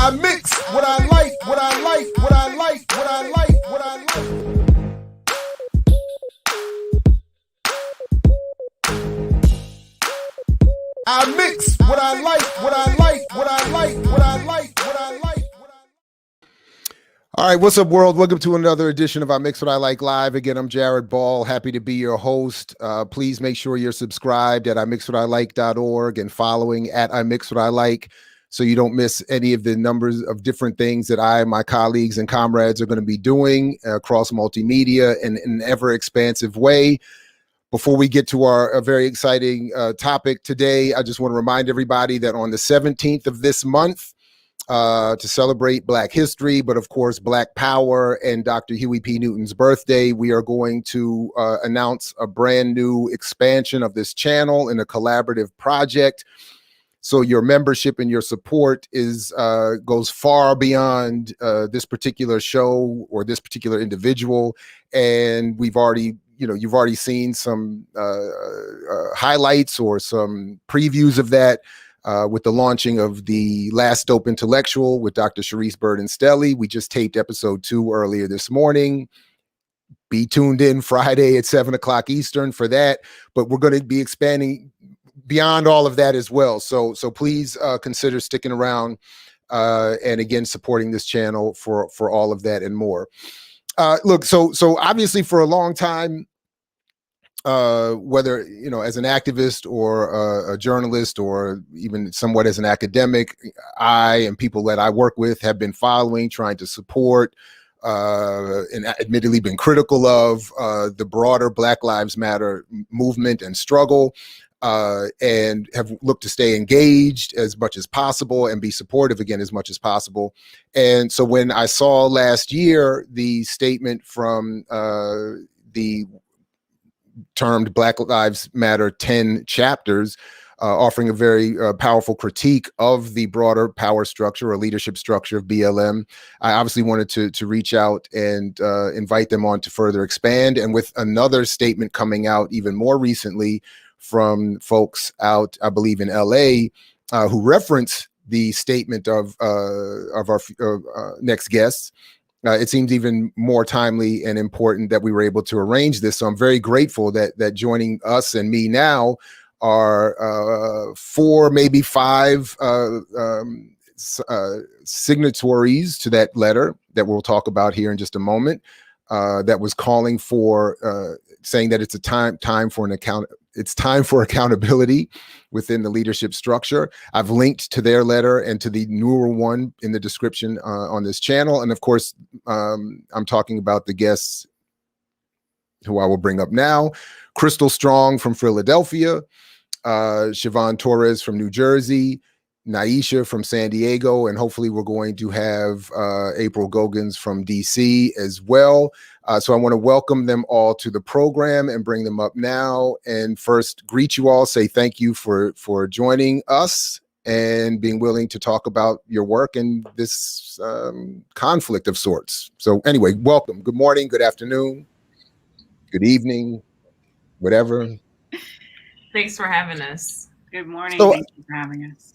I mix what I like, what I like, what I like, what I like, what I like. I mix what I like, what I like, what I like, what I like, what I like. All right, what's up, world? Welcome to another edition of I Mix What I Like Live. Again, I'm Jared Ball. Happy to be your host. Please make sure you're subscribed at imixwhatilike.org and following at I Mix What I Like so you don't miss any of the numbers of different things that I, my colleagues, and comrades are going to be doing across multimedia in an ever-expansive way. Before we get to our very exciting topic today, I just want to remind everybody that on the 17th of this month, to celebrate Black history, but of course Black power and Dr. Huey P. Newton's birthday, we are going to announce a brand new expansion of this channel in a collaborative project. So your membership and your support is goes far beyond this particular show or this particular individual. And we've already, you've already seen some highlights or some previews of that with the launching of the Last Dope Intellectual with Dr. Sharice Burden-Stelly. We just taped episode 2 earlier this morning. Be tuned in Friday at 7 o'clock Eastern for that. But we're going to be expanding beyond all of that as well. So please consider sticking around and again supporting this channel for all of that and more. Look, so obviously for a long time, whether as an activist or a journalist or even somewhat as an academic, I and people that I work with have been following, trying to support, and admittedly been critical of the broader Black Lives Matter movement and struggle. And have looked to stay engaged as much as possible and be supportive again as much as possible. And so when I saw last year the statement from the termed Black Lives Matter 10 chapters, offering a very powerful critique of the broader power structure or leadership structure of BLM, I obviously wanted to reach out and invite them on to further expand. And with another statement coming out even more recently from folks out, I believe in LA, who reference the statement of our next guests, it seems even more timely and important that we were able to arrange this. So I'm very grateful that joining us and me now are 4, maybe 5 signatories to that letter that we'll talk about here in just a moment, that was calling for, saying that it's a time for accountability within the leadership structure. I've linked to their letter and to the newer one in the description on this channel. And of course, I'm talking about the guests who I will bring up now. Krystal Stong from Philadelphia, Shevonne Torres from New Jersey, Nyisha from San Diego, and hopefully we're going to have April Goggans from DC as well. So I want to welcome them all to the program and bring them up now. And first, greet you all, say thank you for joining us and being willing to talk about your work and this conflict of sorts. So anyway, welcome. Good morning, good afternoon, good evening, whatever. Thanks for having us. Good morning. Thank you for having us.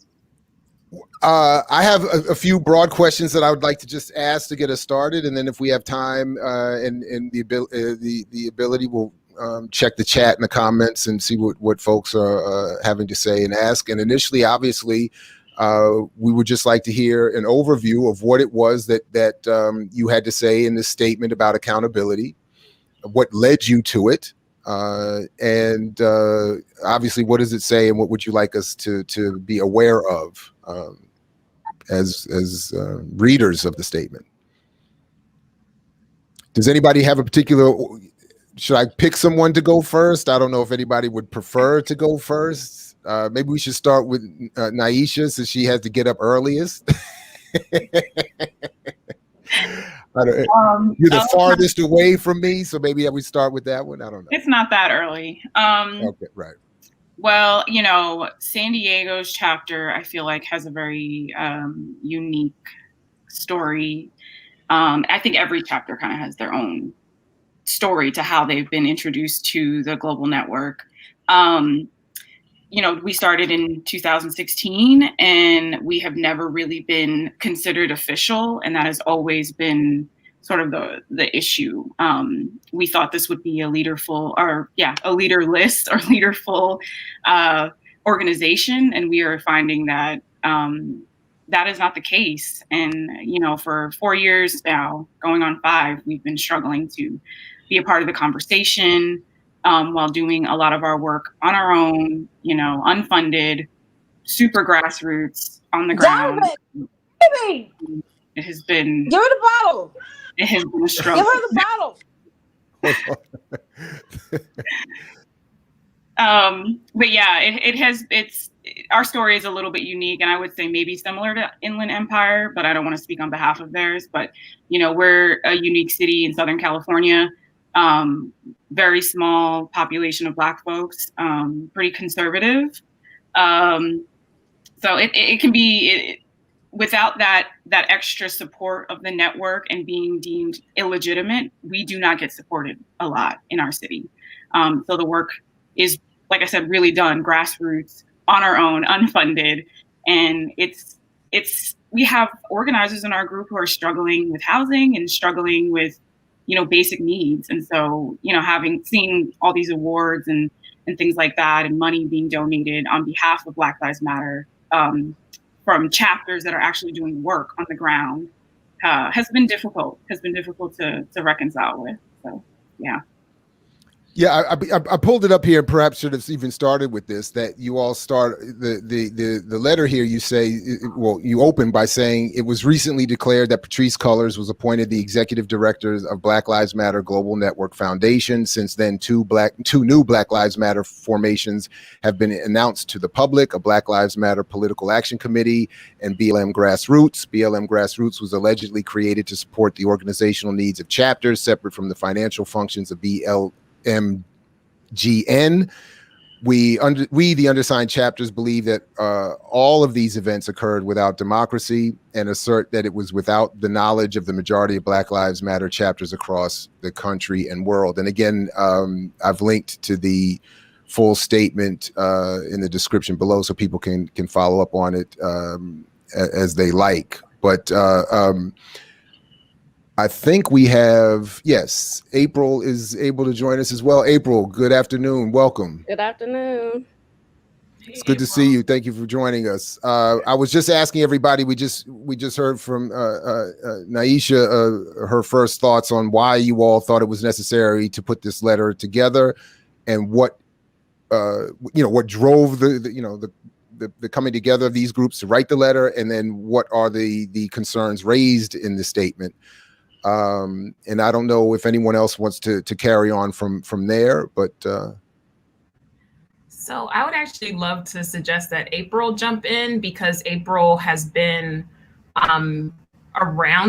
I have a few broad questions that I would like to just ask to get us started, and then if we have time and the ability, we'll check the chat and the comments and see what folks are having to say and ask. And initially, obviously, we would just like to hear an overview of what it was that you had to say in this statement about accountability, what led you to it, and obviously, what does it say, and what would you like us to be aware of as readers of the statement? Does anybody have a particular? Should I pick someone to go first? I don't know if anybody would prefer to go first. Maybe we should start with Nyisha, since she has to get up earliest. You're the farthest away from me, so maybe we start with that one. I don't know. It's not that early. Okay, right. Well, San Diego's chapter, I feel like, has a very unique story. I think every chapter kind of has their own story to how they've been introduced to the global network. we started in 2016, and we have never really been considered official, and that has always been sort of the issue. We thought this would be a leaderless or leaderful organization, and we are finding that that is not the case. And for 4 years now, going on 5, we've been struggling to be a part of the conversation, while doing a lot of our work on our own, unfunded, super grassroots, on the ground. Baby, It has been. give her the bottle. It has been a struggle. Give her the bottle. But yeah, it's our story is a little bit unique, and I would say maybe similar to Inland Empire, but I don't want to speak on behalf of theirs. But we're a unique city in Southern California. Very small population of Black folks, pretty conservative. So it can be without that extra support of the network and being deemed illegitimate, we do not get supported a lot in our city. So the work is, like I said, really done grassroots, on our own, unfunded, and we have organizers in our group who are struggling with housing and struggling with basic needs. And so, seeing all these awards and things like that, and money being donated on behalf of Black Lives Matter, from chapters that are actually doing work on the ground, has been difficult to reconcile with. So, yeah. Yeah, I pulled it up here, and perhaps should have even started with this, that you all start the letter here. You say, well, you open by saying it was recently declared that Patrisse Cullors was appointed the executive director of Black Lives Matter Global Network Foundation. Since then, two new Black Lives Matter formations have been announced to the public: a Black Lives Matter Political Action Committee and BLM Grassroots. BLM Grassroots was allegedly created to support the organizational needs of chapters separate from the financial functions of BLMGN. We, the undersigned chapters, believe that all of these events occurred without democracy, and assert that it was without the knowledge of the majority of Black Lives Matter chapters across the country and world. And again, I've linked to the full statement in the description below, so people can follow up on it as they like. But I think we have, yes, April is able to join us as well. April, good afternoon. Welcome. Good afternoon. It's good to see you. Thank you for joining us. I was just asking everybody, we just heard from Nyisha, her first thoughts on why you all thought it was necessary to put this letter together, and what drove the coming together of these groups to write the letter, and then what are the concerns raised in the statement. And I don't know if anyone else wants to carry on from there, but so I would actually love to suggest that April jump in, because April has been around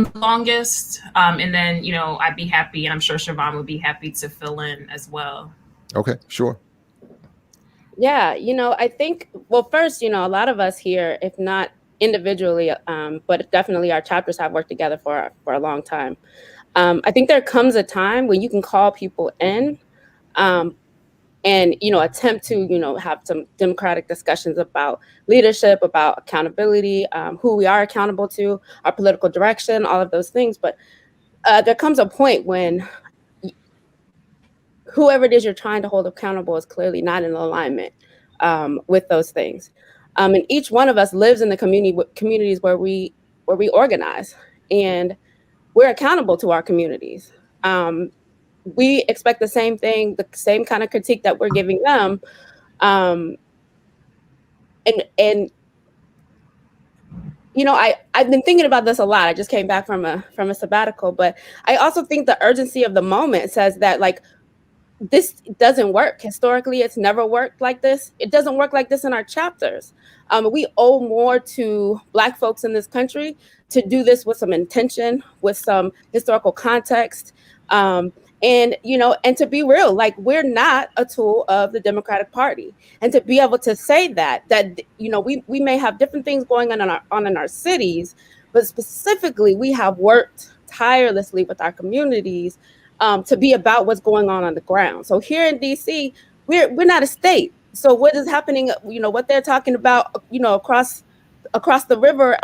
the longest, and then I'd be happy, and I'm sure Shevonne would be happy to fill in as well. Okay, sure. Yeah, I think, well, first, a lot of us here, if not individually, but definitely our chapters have worked together for a long time. I think there comes a time when you can call people in, and attempt to have some democratic discussions about leadership, about accountability, who we are accountable to, our political direction, all of those things. But there comes a point when whoever it is you're trying to hold accountable is clearly not in alignment with those things. And each one of us lives in the communities where we organize, and we're accountable to our communities. We expect the same thing, the same kind of critique that we're giving them. And I've been thinking about this a lot. I just came back from a sabbatical, but I also think the urgency of the moment says that, like, this doesn't work. Historically, it's never worked like this. It doesn't work like this in our chapters. We owe more to Black folks in this country to do this with some intention, with some historical context, and to be real, like, we're not a tool of the Democratic Party, and to be able to say that we may have different things going on in our cities, but specifically we have worked tirelessly with our communities to be about what's going on the ground. So here in DC, we're not a state. So what is happening, what they're talking about, across the river,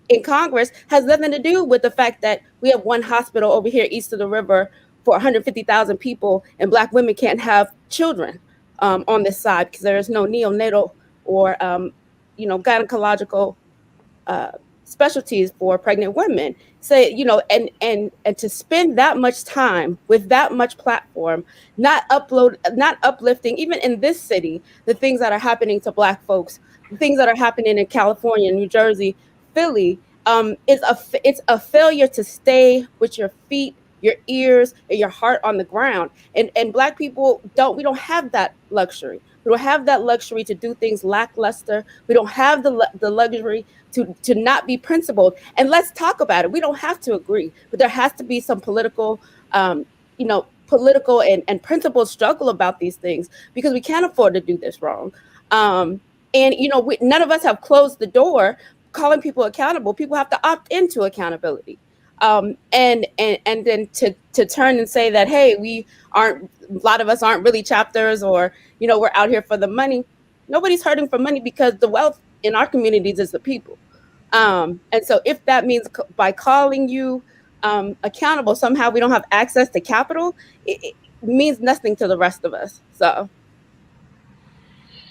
in Congress, has nothing to do with the fact that we have one hospital over here east of the river for 150,000 people, and Black women can't have children on this side because there is no neonatal or gynecological specialties for pregnant women. Say, and to spend that much time with that much platform, not uplifting, even in this city, the things that are happening to Black folks, the things that are happening in California, New Jersey, Philly, it's a failure to stay with your feet, your ears, and your heart on the ground. And Black people we don't have that luxury. We don't have that luxury to do things lackluster. We don't have the luxury to not be principled. And let's talk about it. We don't have to agree, but there has to be some political, political and principled struggle about these things, because we can't afford to do this wrong. And none of us have closed the door calling people accountable. People have to opt into accountability. And then to turn and say that, hey, a lot of us aren't really chapters, or, we're out here for the money. Nobody's hurting for money, because the wealth in our communities is the people. And so if that means by calling you accountable, somehow we don't have access to capital, it means nothing to the rest of us. So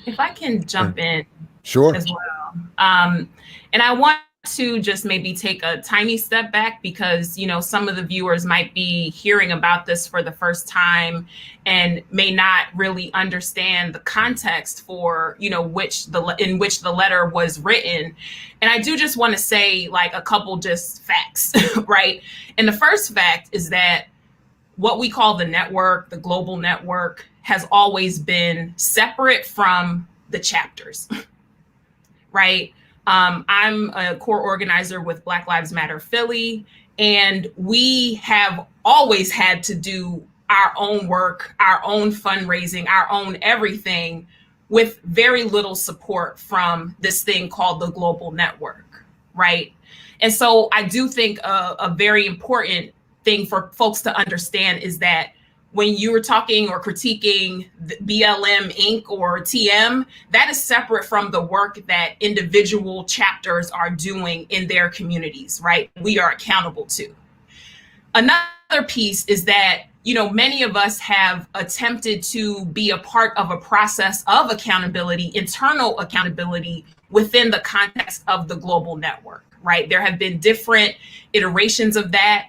if I can jump in Sure. as well. And I want to just maybe take a tiny step back, because some of the viewers might be hearing about this for the first time and may not really understand the context for in which the letter was written. And I do just want to say like a couple just facts, right? And the first fact is that what we call the network, the global network, has always been separate from the chapters, right? I'm a core organizer with Black Lives Matter Philly, and we have always had to do our own work, our own fundraising, our own everything, with very little support from this thing called the global network, right? And so I do think a very important thing for folks to understand is that when you were talking or critiquing the BLM Inc. or TM, that is separate from the work that individual chapters are doing in their communities, right? We are accountable to. Another piece is that, many of us have attempted to be a part of a process of accountability, internal accountability, within the context of the global network, right? There have been different iterations of that.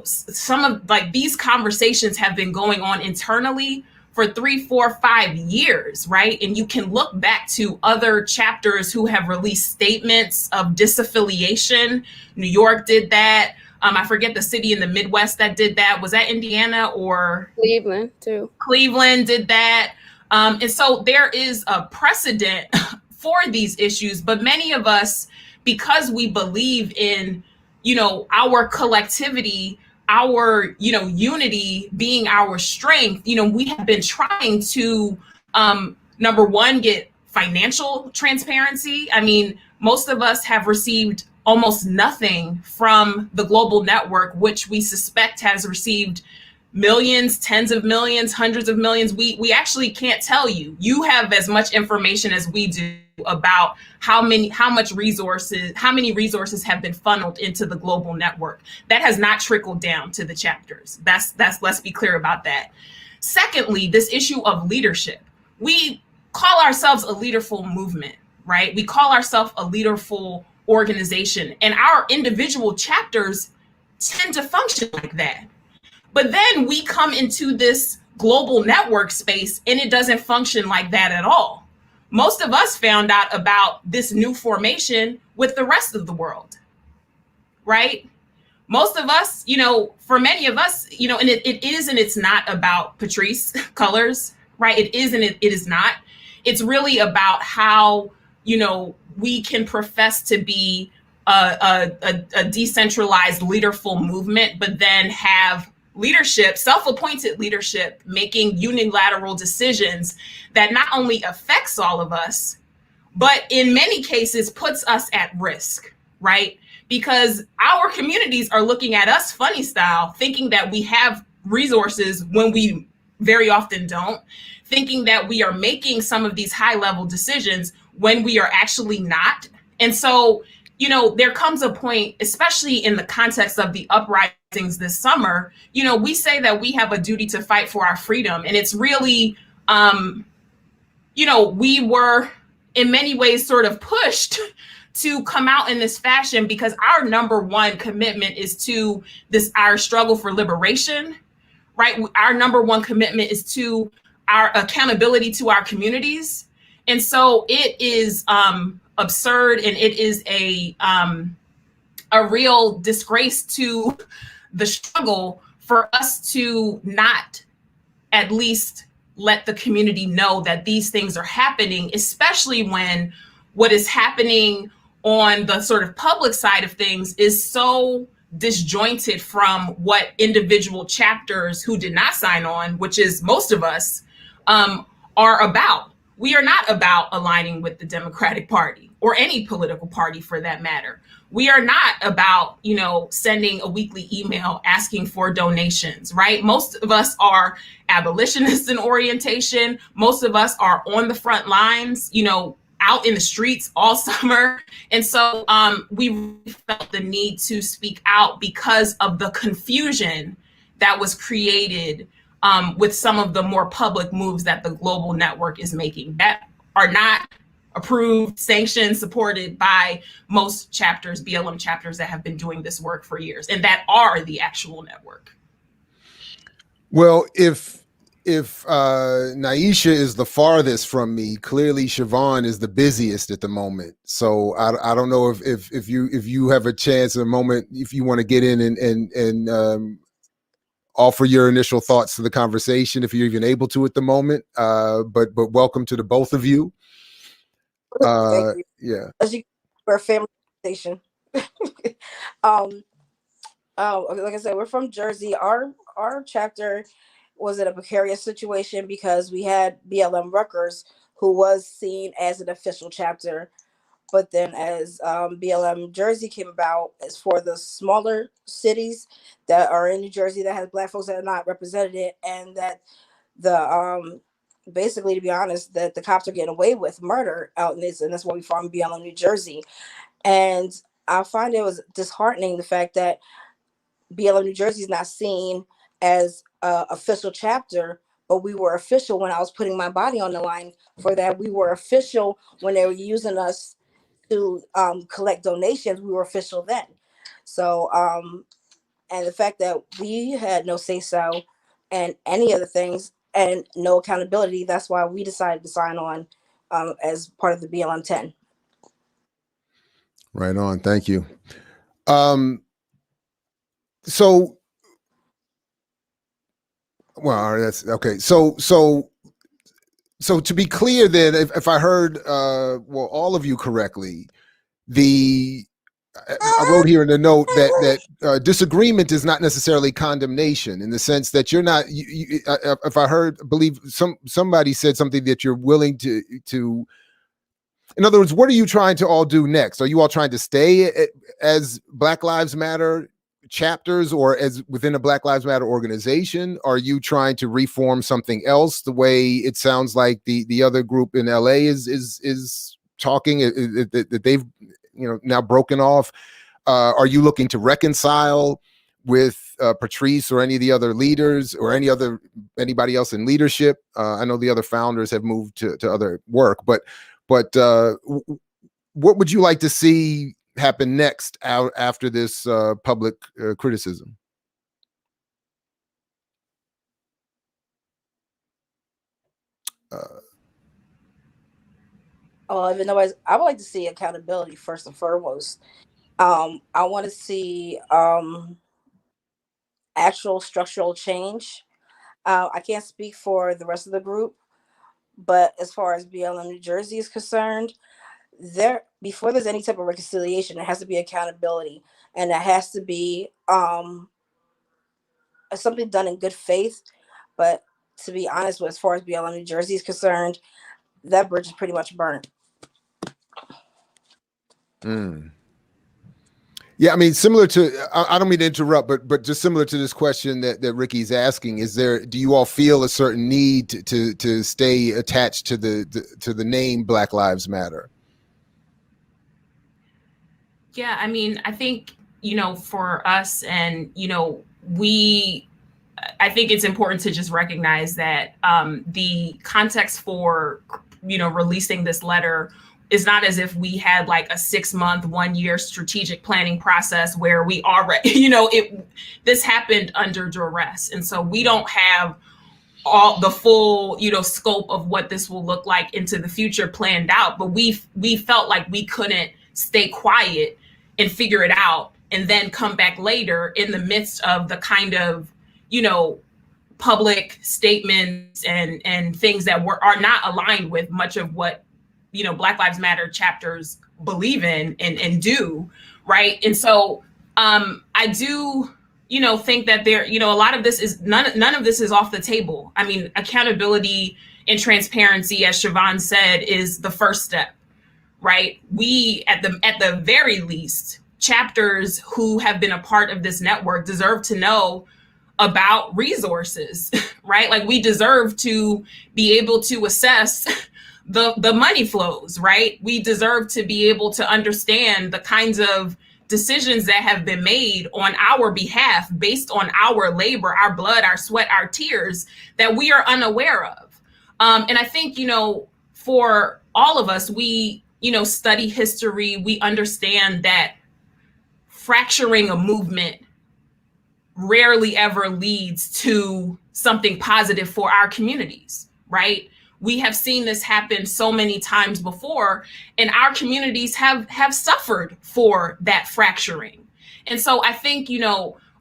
Some of these conversations have been going on internally for 3, 4, 5 years, right? And you can look back to other chapters who have released statements of disaffiliation. New York did that. I forget the city in the Midwest that did that. Was that Indiana or Cleveland too? Cleveland did that. And so there is a precedent for these issues, but many of us, because we believe in our collectivity, our, unity being our strength, we have been trying to, number one, get financial transparency. I mean, most of us have received almost nothing from the global network, which we suspect has received millions, tens of millions, hundreds of millions. We actually can't tell you. You have as much information as we do about how many resources have been funneled into the global network. That has not trickled down to the chapters. That's let's be clear about that. Secondly, this issue of leadership. We call ourselves a leaderful movement, right? We call ourselves a leaderful organization, and our individual chapters tend to function like that. But then we come into this global network space and it doesn't function like that at all. Most of us found out about this new formation with the rest of the world, right? Most of us, for many of us, and it is and it's not about Patrisse Cullors, right? It is and it is not. It's really about how, we can profess to be a decentralized, leaderful movement, but then have leadership, self-appointed leadership, making unilateral decisions that not only affects all of us, but in many cases puts us at risk, right? Because our communities are looking at us funny style, thinking that we have resources when we very often don't, thinking that we are making some of these high level decisions when we are actually not. And so, you know, there comes a point, especially in the context of the uprisings this summer, you know, we say that we have a duty to fight for our freedom. And it's really, you know, we were in many ways sort of pushed to come out in this fashion because our number one commitment is to this, our struggle for liberation, right? Our number one commitment is to our accountability to our communities. And so it is absurd, and it is a real disgrace to the struggle for us to not at least let the community know that these things are happening, especially when what is happening on the sort of public side of things is so disjointed from what individual chapters who did not sign on, which is most of us, are about. We are not about aligning with the Democratic Party or any political party for that matter. We are not about, you know, sending a weekly email asking for donations, right? Most of us are abolitionists in orientation. Most of us are on the front lines, you know, out in the streets all summer. And so we felt the need to speak out because of the confusion that was created with some of the more public moves that the global network is making that are not approved, sanctioned, supported by most chapters, BLM chapters that have been doing this work for years and that are the actual network. Well, if Nyisha is the farthest from me, clearly Shevonne is the busiest at the moment. So I don't know if you have a chance, a moment, if you want to get in and offer your initial thoughts to the conversation, if you're even able to at the moment. But welcome to the both of you. Thank you. Yeah. As you, we're a family station. Like I said, we're from Jersey. Our chapter was in a precarious situation because we had BLM Rutgers, who was seen as an official chapter. But then as BLM Jersey came about, as for the smaller cities that are in New Jersey that has Black folks that are not represented, and that the basically, to be honest, that the cops are getting away with murder out in this, and that's why we formed BLM New Jersey. And I find it was disheartening the fact that BLM New Jersey is not seen as an official chapter, but we were official when I was putting my body on the line for that. We were official when they were using us to collect donations. We were official then. So, and the fact that we had no say-so and any of the things and no accountability, that's why we decided to sign on as part of the BLM 10. Right on. Thank you. So, well, that's okay. So to be clear, then, if I heard well all of you correctly, I wrote here in the note that disagreement is not necessarily condemnation, in the sense that you're not. If I believe somebody said something that you're willing to. In other words, what are you trying to all do next? Are you all trying to stay as Black Lives Matter chapters or as within a Black Lives Matter organization? Are you trying to reform something else, the way it sounds like the other group in LA is talking, that they've now broken off? Are you looking to reconcile with Patrice or any of the other leaders or anybody else in leadership? I know the other founders have moved to other work, but what would you like to see happen next after this public criticism? Even though I would like to see accountability first and foremost. I want to see actual structural change. I can't speak for the rest of the group, but as far as BLM New Jersey is concerned, before there's any type of reconciliation, there has to be accountability, and it has to be something done in good faith. But to be honest, as far as BLM New Jersey is concerned, that bridge is pretty much burned. Yeah, I mean, similar to, I don't mean to interrupt, but just similar to this question that Ricky's asking, do you all feel a certain need to stay attached to the name Black Lives Matter? Yeah, I mean, I think, for us and, I think it's important to just recognize that the context for, releasing this letter is not as if we had like a 6-month, 1-year strategic planning process where we already, this happened under duress. And so we don't have all the full, scope of what this will look like into the future planned out. But we felt like we couldn't stay quiet and figure it out and then come back later in the midst of the kind of, public statements and things that are not aligned with much of what, Black Lives Matter chapters believe in and do, right? And so I do, think that there, a lot of this is none of this is off the table. I mean, accountability and transparency, as Shevonne said, is the first step, right? We at the very least, chapters who have been a part of this network deserve to know about resources, right? Like we deserve to be able to assess the money flows, right? We deserve to be able to understand the kinds of decisions that have been made on our behalf based on our labor, our blood, our sweat, our tears that we are unaware of. And I think, for all of us, we, study history, we understand that fracturing a movement rarely ever leads to something positive for our communities, right? We have seen this happen so many times before, and our communities have suffered for that fracturing. And so I think,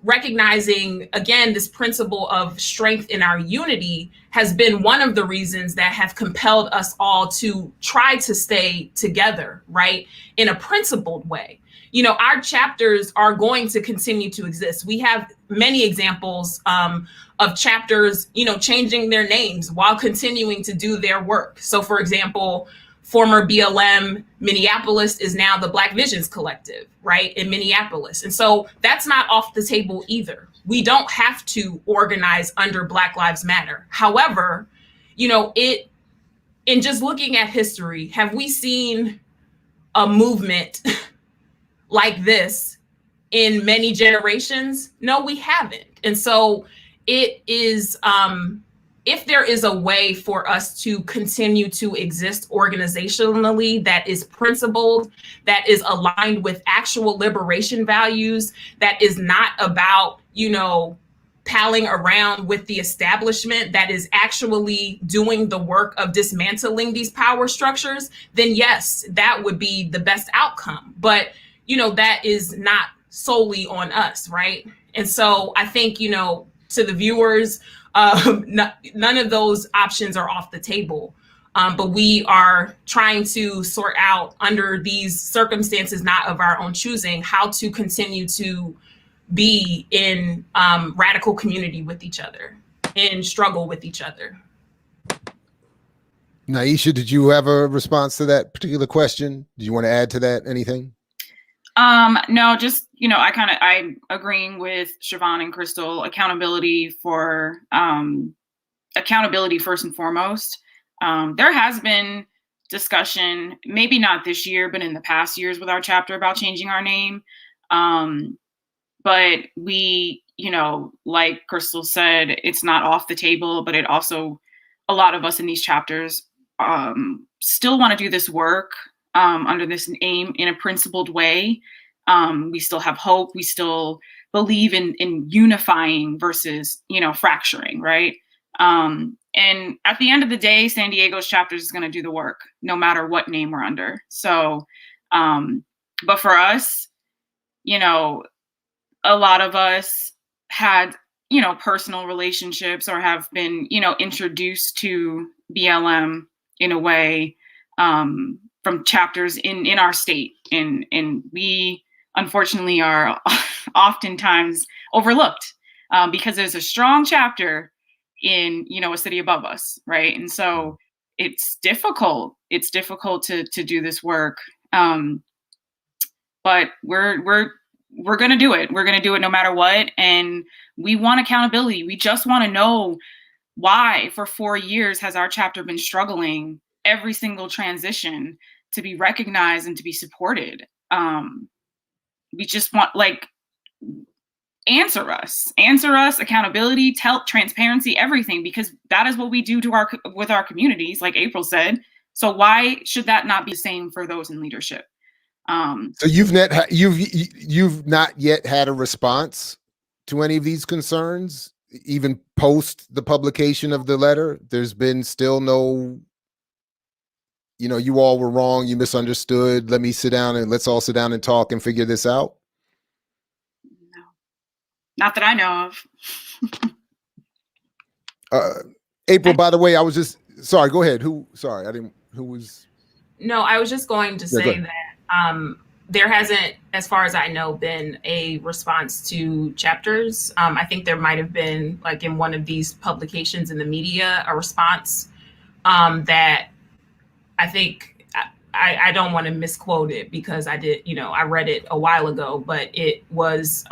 recognizing, again, this principle of strength in our unity has been one of the reasons that have compelled us all to try to stay together, right? In a principled way. Our chapters are going to continue to exist. We have many examples of chapters, changing their names while continuing to do their work. So, for example, former BLM Minneapolis is now the Black Visions Collective, right, in Minneapolis. And so that's not off the table either. We don't have to organize under Black Lives Matter. However, in just looking at history, have we seen a movement like this in many generations? No, we haven't. And so it is, if there is a way for us to continue to exist organizationally that is principled, that is aligned with actual liberation values, that is not about, palling around with the establishment, that is actually doing the work of dismantling these power structures, then yes, that would be the best outcome. But that is not solely on us, right? And so I think, to the viewers, none of those options are off the table. But we are trying to sort out, under these circumstances not of our own choosing, how to continue to be in radical community with each other, in struggle with each other. Nyisha, did you have a response to that particular question? Do you want to add to that anything? No, just, I'm agreeing with Shevonne and Krystal. Accountability first and foremost. There has been discussion, maybe not this year, but in the past years with our chapter about changing our name. But we, like Krystal said, it's not off the table, but it also, a lot of us in these chapters still want to do this work under this name in a principled way. We still have hope. We still believe in unifying versus, fracturing, right? And at the end of the day, San Diego's chapters is going to do the work, no matter what name we're under. So, but for us, a lot of us had, personal relationships or have been, introduced to BLM in a way from chapters in our state. And we, unfortunately, are oftentimes overlooked because there's a strong chapter in, a city above us, right? And so it's difficult. It's difficult to do this work. But we're we're going to do it. We're going to do it no matter what. And we want accountability. We just want to know why for 4 years has our chapter been struggling every single transition to be recognized and to be supported. We just want, like, answer us, accountability, transparency, everything, because that is what we do to with our communities, like April said. So why should that not be the same for those in leadership? So you've not yet had a response to any of these concerns, even post the publication of the letter. There's been still no, you all were wrong, you misunderstood. Let's all sit down and talk and figure this out. No, not that I know of. April, by the way, I was just sorry. Go ahead. Who was? No, I was just going to say that there hasn't, as far as I know, been a response to chapters. I think there might have been, like in one of these publications in the media, a response that I think I don't want to misquote it because I did, I read it a while ago, but it was,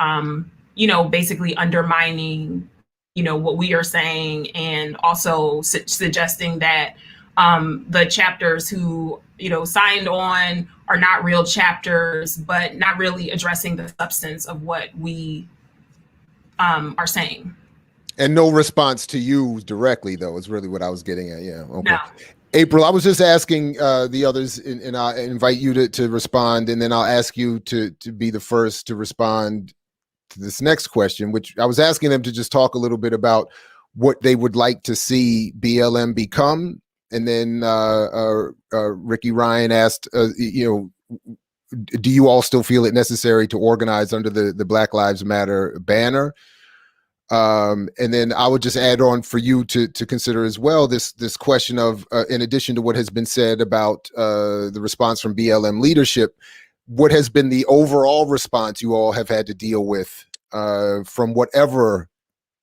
basically undermining, what we are saying, and also suggesting that the chapters who, signed on are not real chapters, but not really addressing the substance of what we are saying. And no response to you directly, though, is really what I was getting at. Yeah. Okay. No. April, I was just asking the others, and I'll invite you to respond, and then I'll ask you to be the first to respond to this next question, which I was asking them to just talk a little bit about what they would like to see BLM become. And then Ricky Ryan asked, do you all still feel it necessary to organize under the Black Lives Matter banner? And then I would just add on for you to consider as well this question of, in addition to what has been said about the response from BLM leadership, what has been the overall response you all have had to deal with from whatever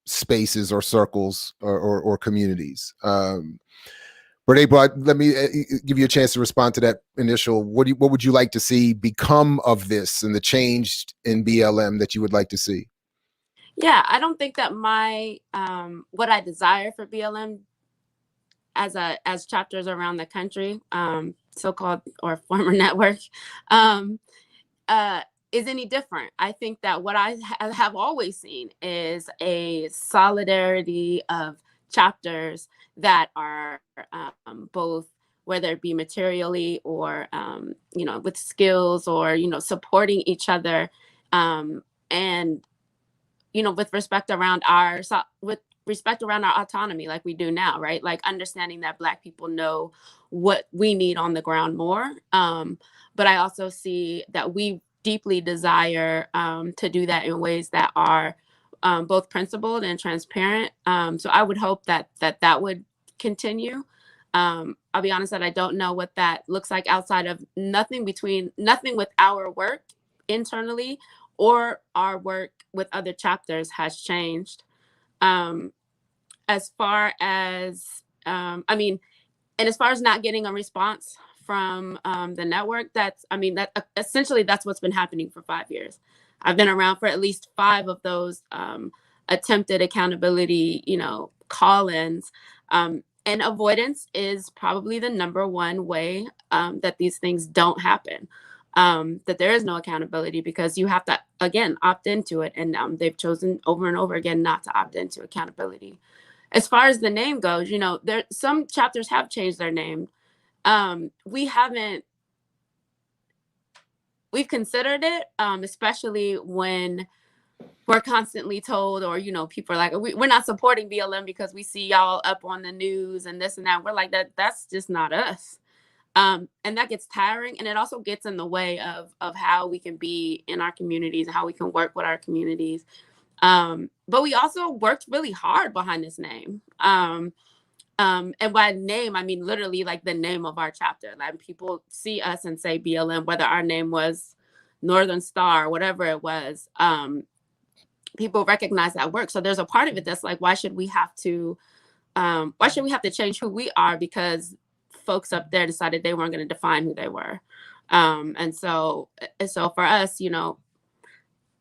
spaces or circles or communities? But April, let me give you a chance to respond to that initial. What would you like to see become of this and the change in BLM that you would like to see? Yeah, I don't think that my what I desire for BLM as chapters around the country, so-called or former network, is any different. I think that what I have always seen is a solidarity of chapters that are both, whether it be materially or with skills or supporting each other, and with respect around our autonomy, like we do now, right? Like understanding that Black people know what we need on the ground more. But I also see that we deeply desire to do that in ways that are both principled and transparent. So I would hope that would continue. I'll be honest that I don't know what that looks like outside of nothing with our work internally or our work with other chapters has changed. As far as, and as far as not getting a response from the network, essentially that's what's been happening for 5 years. I've been around for at least 5 of those attempted accountability, call-ins. And avoidance is probably the number one way that these things don't happen. That there is no accountability because you have to, again, opt into it. And they've chosen over and over again not to opt into accountability. As far as the name goes, some chapters have changed their name. We've considered it, especially when we're constantly told, or, people are like, we're not supporting BLM because we see y'all up on the news and this and that. We're like, that's just not us. And that gets tiring. And it also gets in the way of how we can be in our communities and how we can work with our communities. But we also worked really hard behind this name. And by name, I mean literally like the name of our chapter. Like people see us and say BLM, whether our name was Northern Star, whatever it was. People recognize that work. So there's a part of it that's like, why should we have to change who we are because folks up there decided they weren't going to define who they were. And so for us,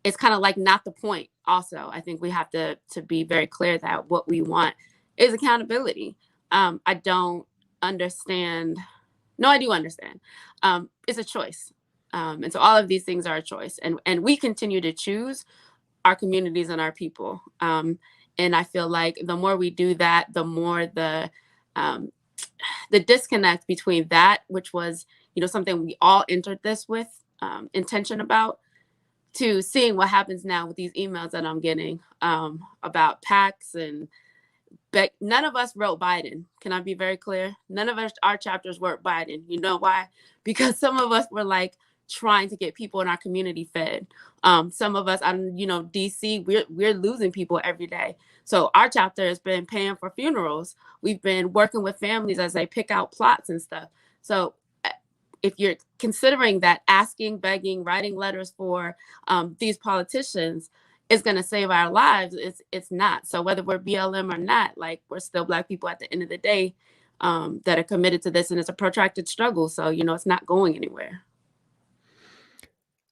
it's kind of like not the point. Also, I think we have to be very clear that what we want is accountability. I don't understand. No, I do understand. It's a choice. And so all of these things are a choice. And we continue to choose our communities and our people. And I feel like the more we do that, the more the disconnect between that, which was, something we all entered this with intention about, to seeing what happens now with these emails that I'm getting about PACs and none of us wrote Biden. Can I be very clear? None of our chapters wrote Biden. You know why? Because some of us were like trying to get people in our community fed. Some of us, DC, we're losing people every day. So our chapter has been paying for funerals. We've been working with families as they pick out plots and stuff. So if you're considering that asking, begging, writing letters for these politicians is going to save our lives, it's not. So whether we're BLM or not, like, we're still Black people at the end of the day that are committed to this, and it's a protracted struggle. So, it's not going anywhere.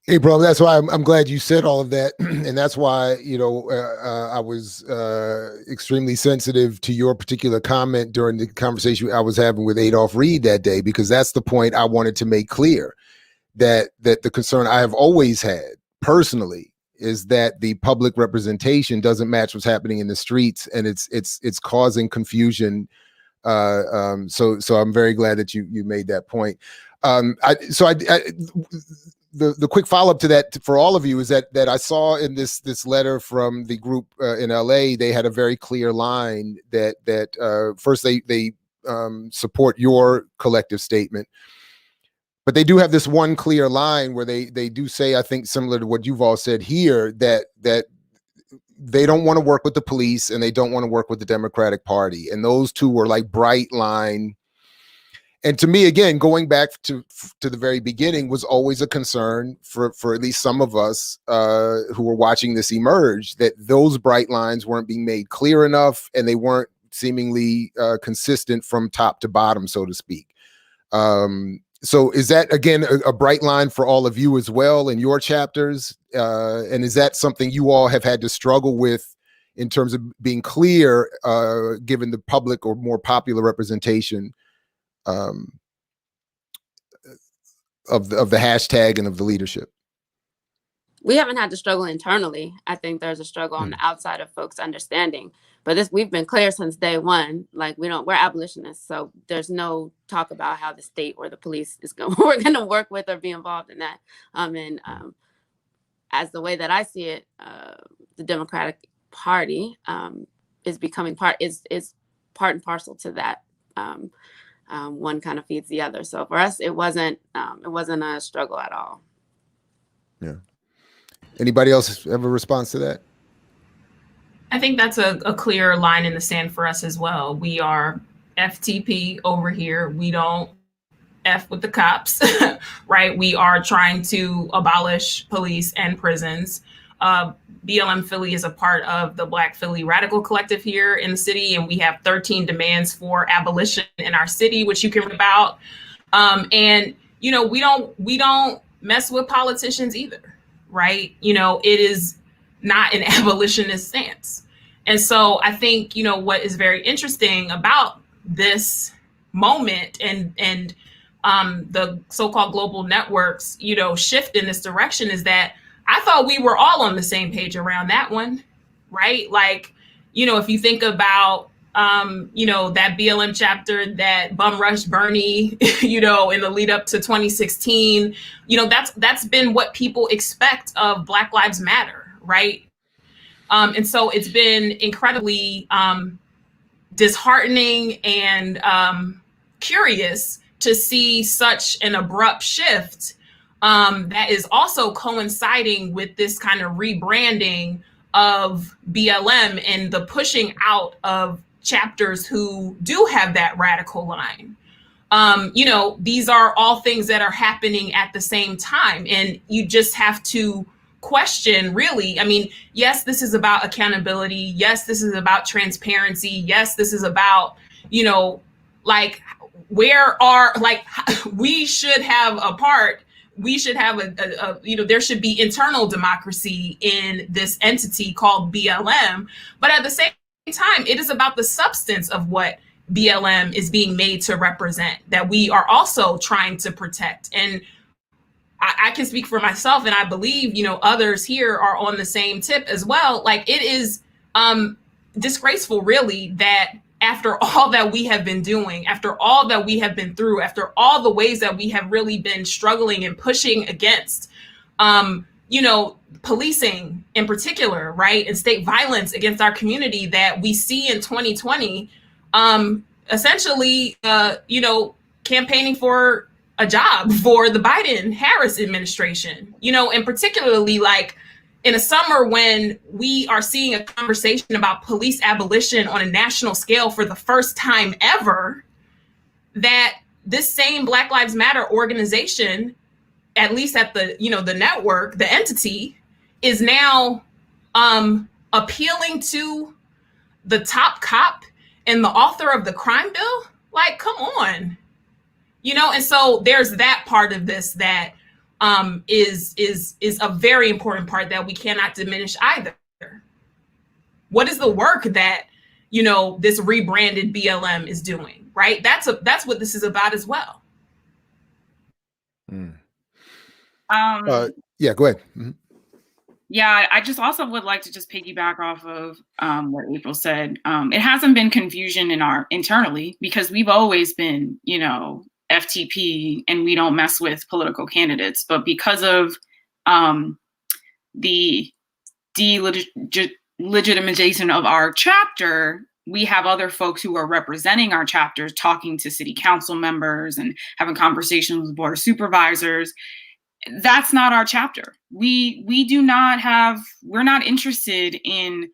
Hey, bro, that's why I'm glad you said all of that. And that's why, I was extremely sensitive to your particular comment during the conversation I was having with Adolph Reed that day, because that's the point I wanted to make clear, that the concern I have always had personally is that the public representation doesn't match what's happening in the streets, and it's causing confusion. So I'm very glad that you made that point. The quick follow-up to that for all of you is that I saw in this letter from the group in LA, they had a very clear line that first they support your collective statement, but they do have this one clear line where they do say, I think similar to what you've all said here, that they don't want to work with the police and they don't want to work with the Democratic Party, and those two were like bright line. And to me, again, going back to the very beginning, was always a concern for at least some of us who were watching this emerge, that those bright lines weren't being made clear enough, and they weren't seemingly consistent from top to bottom, so to speak. So is that, again, a bright line for all of you as well in your chapters? And is that something you all have had to struggle with in terms of being clear, given the public or more popular representation of the hashtag and of the leadership? We haven't had to struggle internally. I think there's a struggle on the outside of folks understanding, but we've been clear since day one. Like, we're abolitionists, so there's no talk about how the state or the police we're going to work with or be involved in that. As the way that I see it, the Democratic Party is becoming part and parcel to that. One kind of feeds the other. So for us, it wasn't a struggle at all. Yeah. Anybody else have a response to that? I think that's a clear line in the sand for us as well. We are FTP over here. We don't F with the cops, right? We are trying to abolish police and prisons. BLM Philly is a part of the Black Philly Radical Collective here in the city, and we have 13 demands for abolition in our city, which you can read about. And we don't mess with politicians either, right? It is not an abolitionist stance. And so I think what is very interesting about this moment and the so-called global networks shift in this direction is that I thought we were all on the same page around that one, right? Like, if you think about, that BLM chapter that bum rushed Bernie, in the lead up to 2016, that's been what people expect of Black Lives Matter, right? And so it's been incredibly disheartening and curious to see such an abrupt shift that is also coinciding with this kind of rebranding of BLM and the pushing out of chapters who do have that radical line. These are all things that are happening at the same time, and you just have to question, really. I mean, yes, this is about accountability. Yes, this is about transparency. Yes, this is about, we should have a part we should have there should be internal democracy in this entity called BLM. But at the same time, it is about the substance of what BLM is being made to represent that we are also trying to protect. And I can speak for myself, and I believe, others here are on the same tip as well. Like, it is disgraceful, really, that after all that we have been doing, after all that we have been through, after all the ways that we have really been struggling and pushing against, policing in particular, right, and state violence against our community, that we see in 2020, essentially, campaigning for a job for the Biden-Harris administration, and particularly like in a summer when we are seeing a conversation about police abolition on a national scale for the first time ever, that this same Black Lives Matter organization, at least at the, the network, the entity, is now appealing to the top cop and the author of the crime bill. Like, come on. And so there's that part of this that is a very important part that we cannot diminish either. What is the work that, this rebranded BLM is doing, right? That's what this is about as well. Yeah, go ahead. Mm-hmm. Yeah, I just also would like to just piggyback off of what April said. It hasn't been confusion internally because we've always been, FTP, and we don't mess with political candidates. But because of the delegitimization of our chapter, we have other folks who are representing our chapters talking to city council members and having conversations with board of supervisors. That's not our chapter. We're not interested in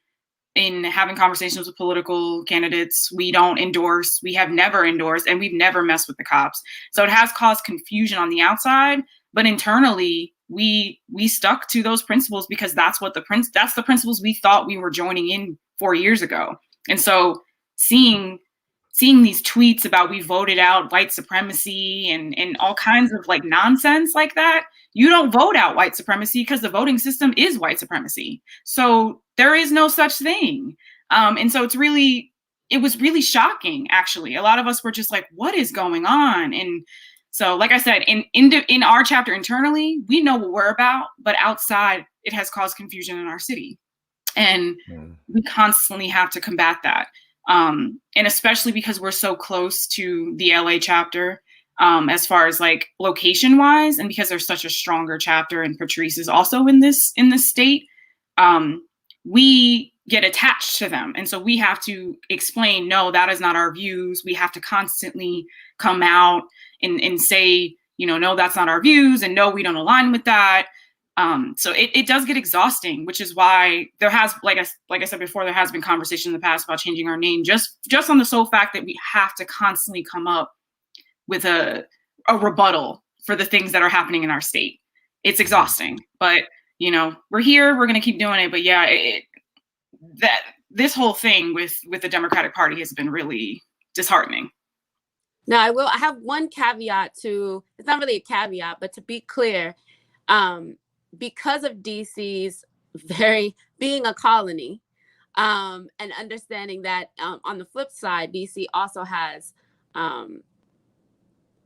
having conversations with political candidates. We don't endorse, we have never endorsed, and we've never messed with the cops. So it has caused confusion on the outside, but internally we stuck to those principles because that's the principles we thought we were joining in 4 years ago. And so seeing these tweets about we voted out white supremacy and all kinds of like nonsense like that, you don't vote out white supremacy because the voting system is white supremacy. So there is no such thing. And so it was really shocking, actually. A lot of us were just like, what is going on? And so, like I said, in our chapter internally, we know what we're about, but outside it has caused confusion in our city. And we constantly have to combat that. And especially because we're so close to the LA chapter, as far as like location wise, and because there's such a stronger chapter and Patrice is also in this state, we get attached to them. And so we have to explain, no, that is not our views. We have to constantly come out and say, no, that's not our views. And no, we don't align with that. So it does get exhausting, which is why there has, like I said before, there has been conversation in the past about changing our name, just on the sole fact that we have to constantly come up with a rebuttal for the things that are happening in our state. It's exhausting, but we're here, we're going to keep doing it. But yeah, this whole thing with the Democratic Party has been really disheartening. Now, I have one caveat it's not really a caveat, but to be clear, because of DC's being a colony, and understanding that on the flip side, DC also has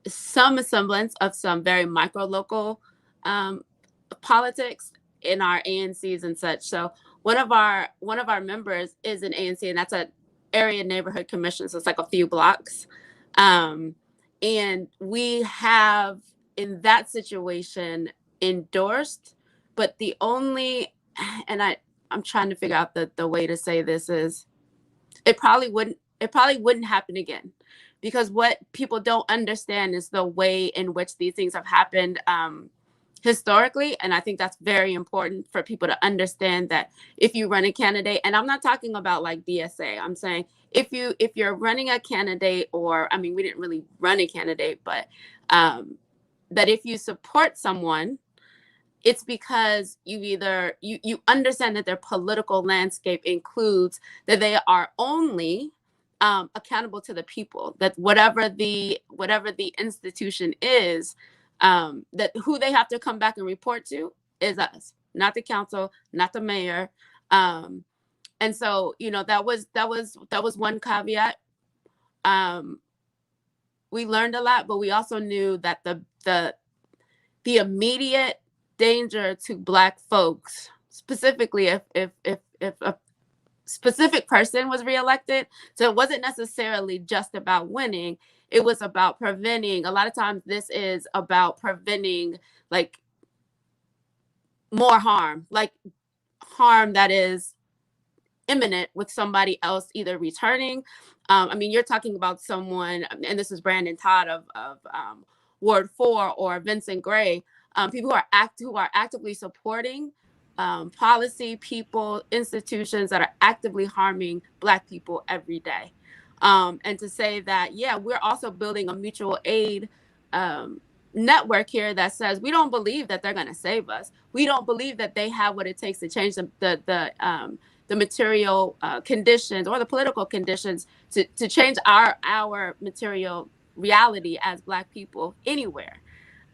some semblance of some very micro local politics in our ANCs and such. So one of our members is an ANC, and that's an area neighborhood commission. So it's like a few blocks. And we have in that situation endorsed, but I'm trying to figure out the way to say this is it probably wouldn't happen again, because what people don't understand is the way in which these things have happened historically. And I think that's very important for people to understand that if you run a candidate, and I'm not talking about like DSA, I'm saying if you're running a candidate, or we didn't really run a candidate, but that if you support someone, it's because you understand that their political landscape includes that they are only accountable to the people, that whatever the institution is, that who they have to come back and report to is us, not the council, not the mayor. And so, you know, that was one caveat. We learned a lot, but we also knew that the immediate danger to Black folks, specifically if a specific person was reelected, so it wasn't necessarily just about winning, it was about preventing. A lot of times this is about preventing like more harm, like harm that is imminent with somebody else either returning. I mean, you're talking about someone, and this is Brandon Todd of Ward 4 or Vincent Gray, people who are actively supporting policy, people, institutions that are actively harming Black people every day. And to say that, yeah, we're also building a mutual aid network here that says we don't believe that they're going to save us. We don't believe that they have what it takes to change the material conditions or the political conditions to change our material reality as Black people anywhere.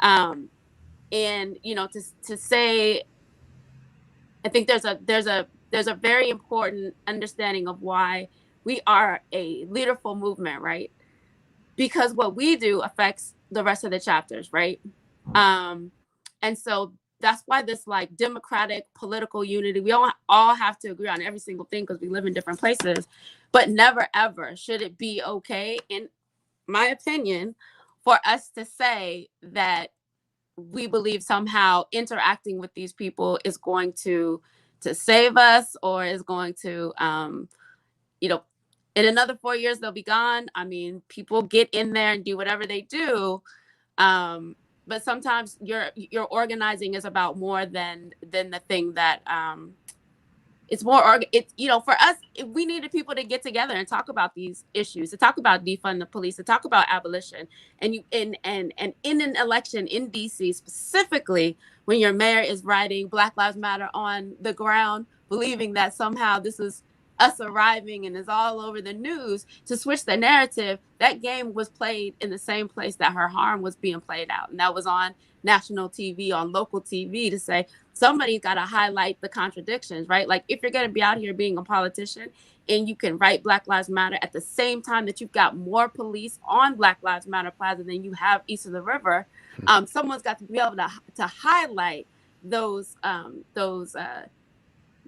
And, you know, to say, I think there's a very important understanding of why we are a leaderful movement, right? Because what we do affects the rest of the chapters, right? And so that's why this like democratic political unity, we all have to agree on every single thing because we live in different places, but never ever should it be okay, in my opinion, for us to say that we believe somehow interacting with these people is going to save us or is going to, you know, in another 4 years, they'll be gone. I mean, people get in there and do whatever they do. But sometimes your organizing is about more than the thing that it's more. It's, you know, for us, we needed people to get together and talk about these issues, to talk about defund the police, to talk about abolition, and in an election in DC specifically, when your mayor is writing Black Lives Matter on the ground, believing that somehow this is us arriving and is all over the news, to switch the narrative. That game was played in the same place that her harm was being played out. And that was on national TV, on local TV, to say somebody's got to highlight the contradictions, right? Like if you're going to be out here being a politician and you can write Black Lives Matter at the same time that you've got more police on Black Lives Matter Plaza than you have east of the river, someone's got to be able to highlight those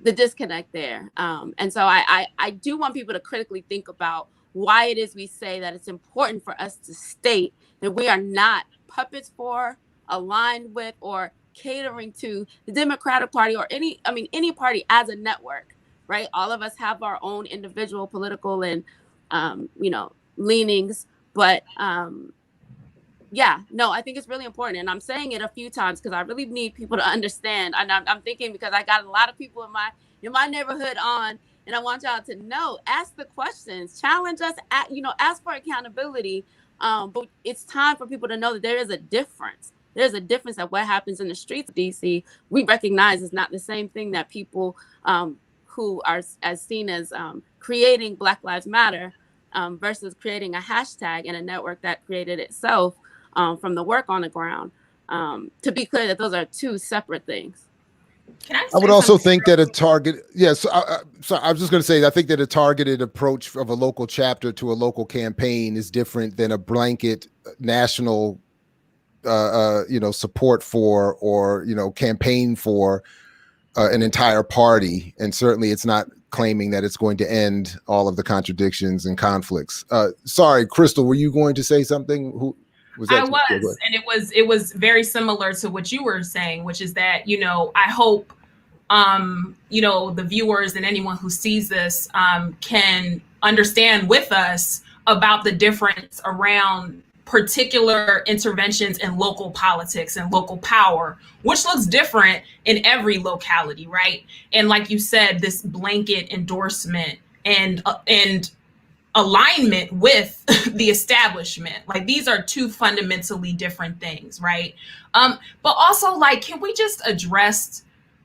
the disconnect there. And so I do want people to critically think about why it is we say that it's important for us to state that we are not puppets for, aligned with, or catering to the Democratic Party or any party as a network, right? All of us have our own individual political and, leanings, but yeah, no, I think it's really important. And I'm saying it a few times because I really need people to understand. And I'm thinking, because I got a lot of people in my neighborhood on, and I want y'all to know, ask the questions, challenge us, ask for accountability. But it's time for people to know that there is a difference. There's a difference at what happens in the streets of DC. We recognize it's not the same thing that people who are as seen as creating Black Lives Matter versus creating a hashtag in a network that created itself from the work on the ground. To be clear that those are two separate things. I would also think that a target, yes. So I was just going to say, I think that a targeted approach of a local chapter to a local campaign is different than a blanket national, support for or campaign for an entire party. And certainly, it's not claiming that it's going to end all of the contradictions and conflicts. Sorry, Krystal, were you going to say something? Who was that? And it was very similar to what you were saying, which is that, I hope, the viewers and anyone who sees this can understand with us about the difference around particular interventions in local politics and local power, which looks different in every locality, right? And like you said, this blanket endorsement and alignment with the establishment, like these are two fundamentally different things, right? But also, like, can we just address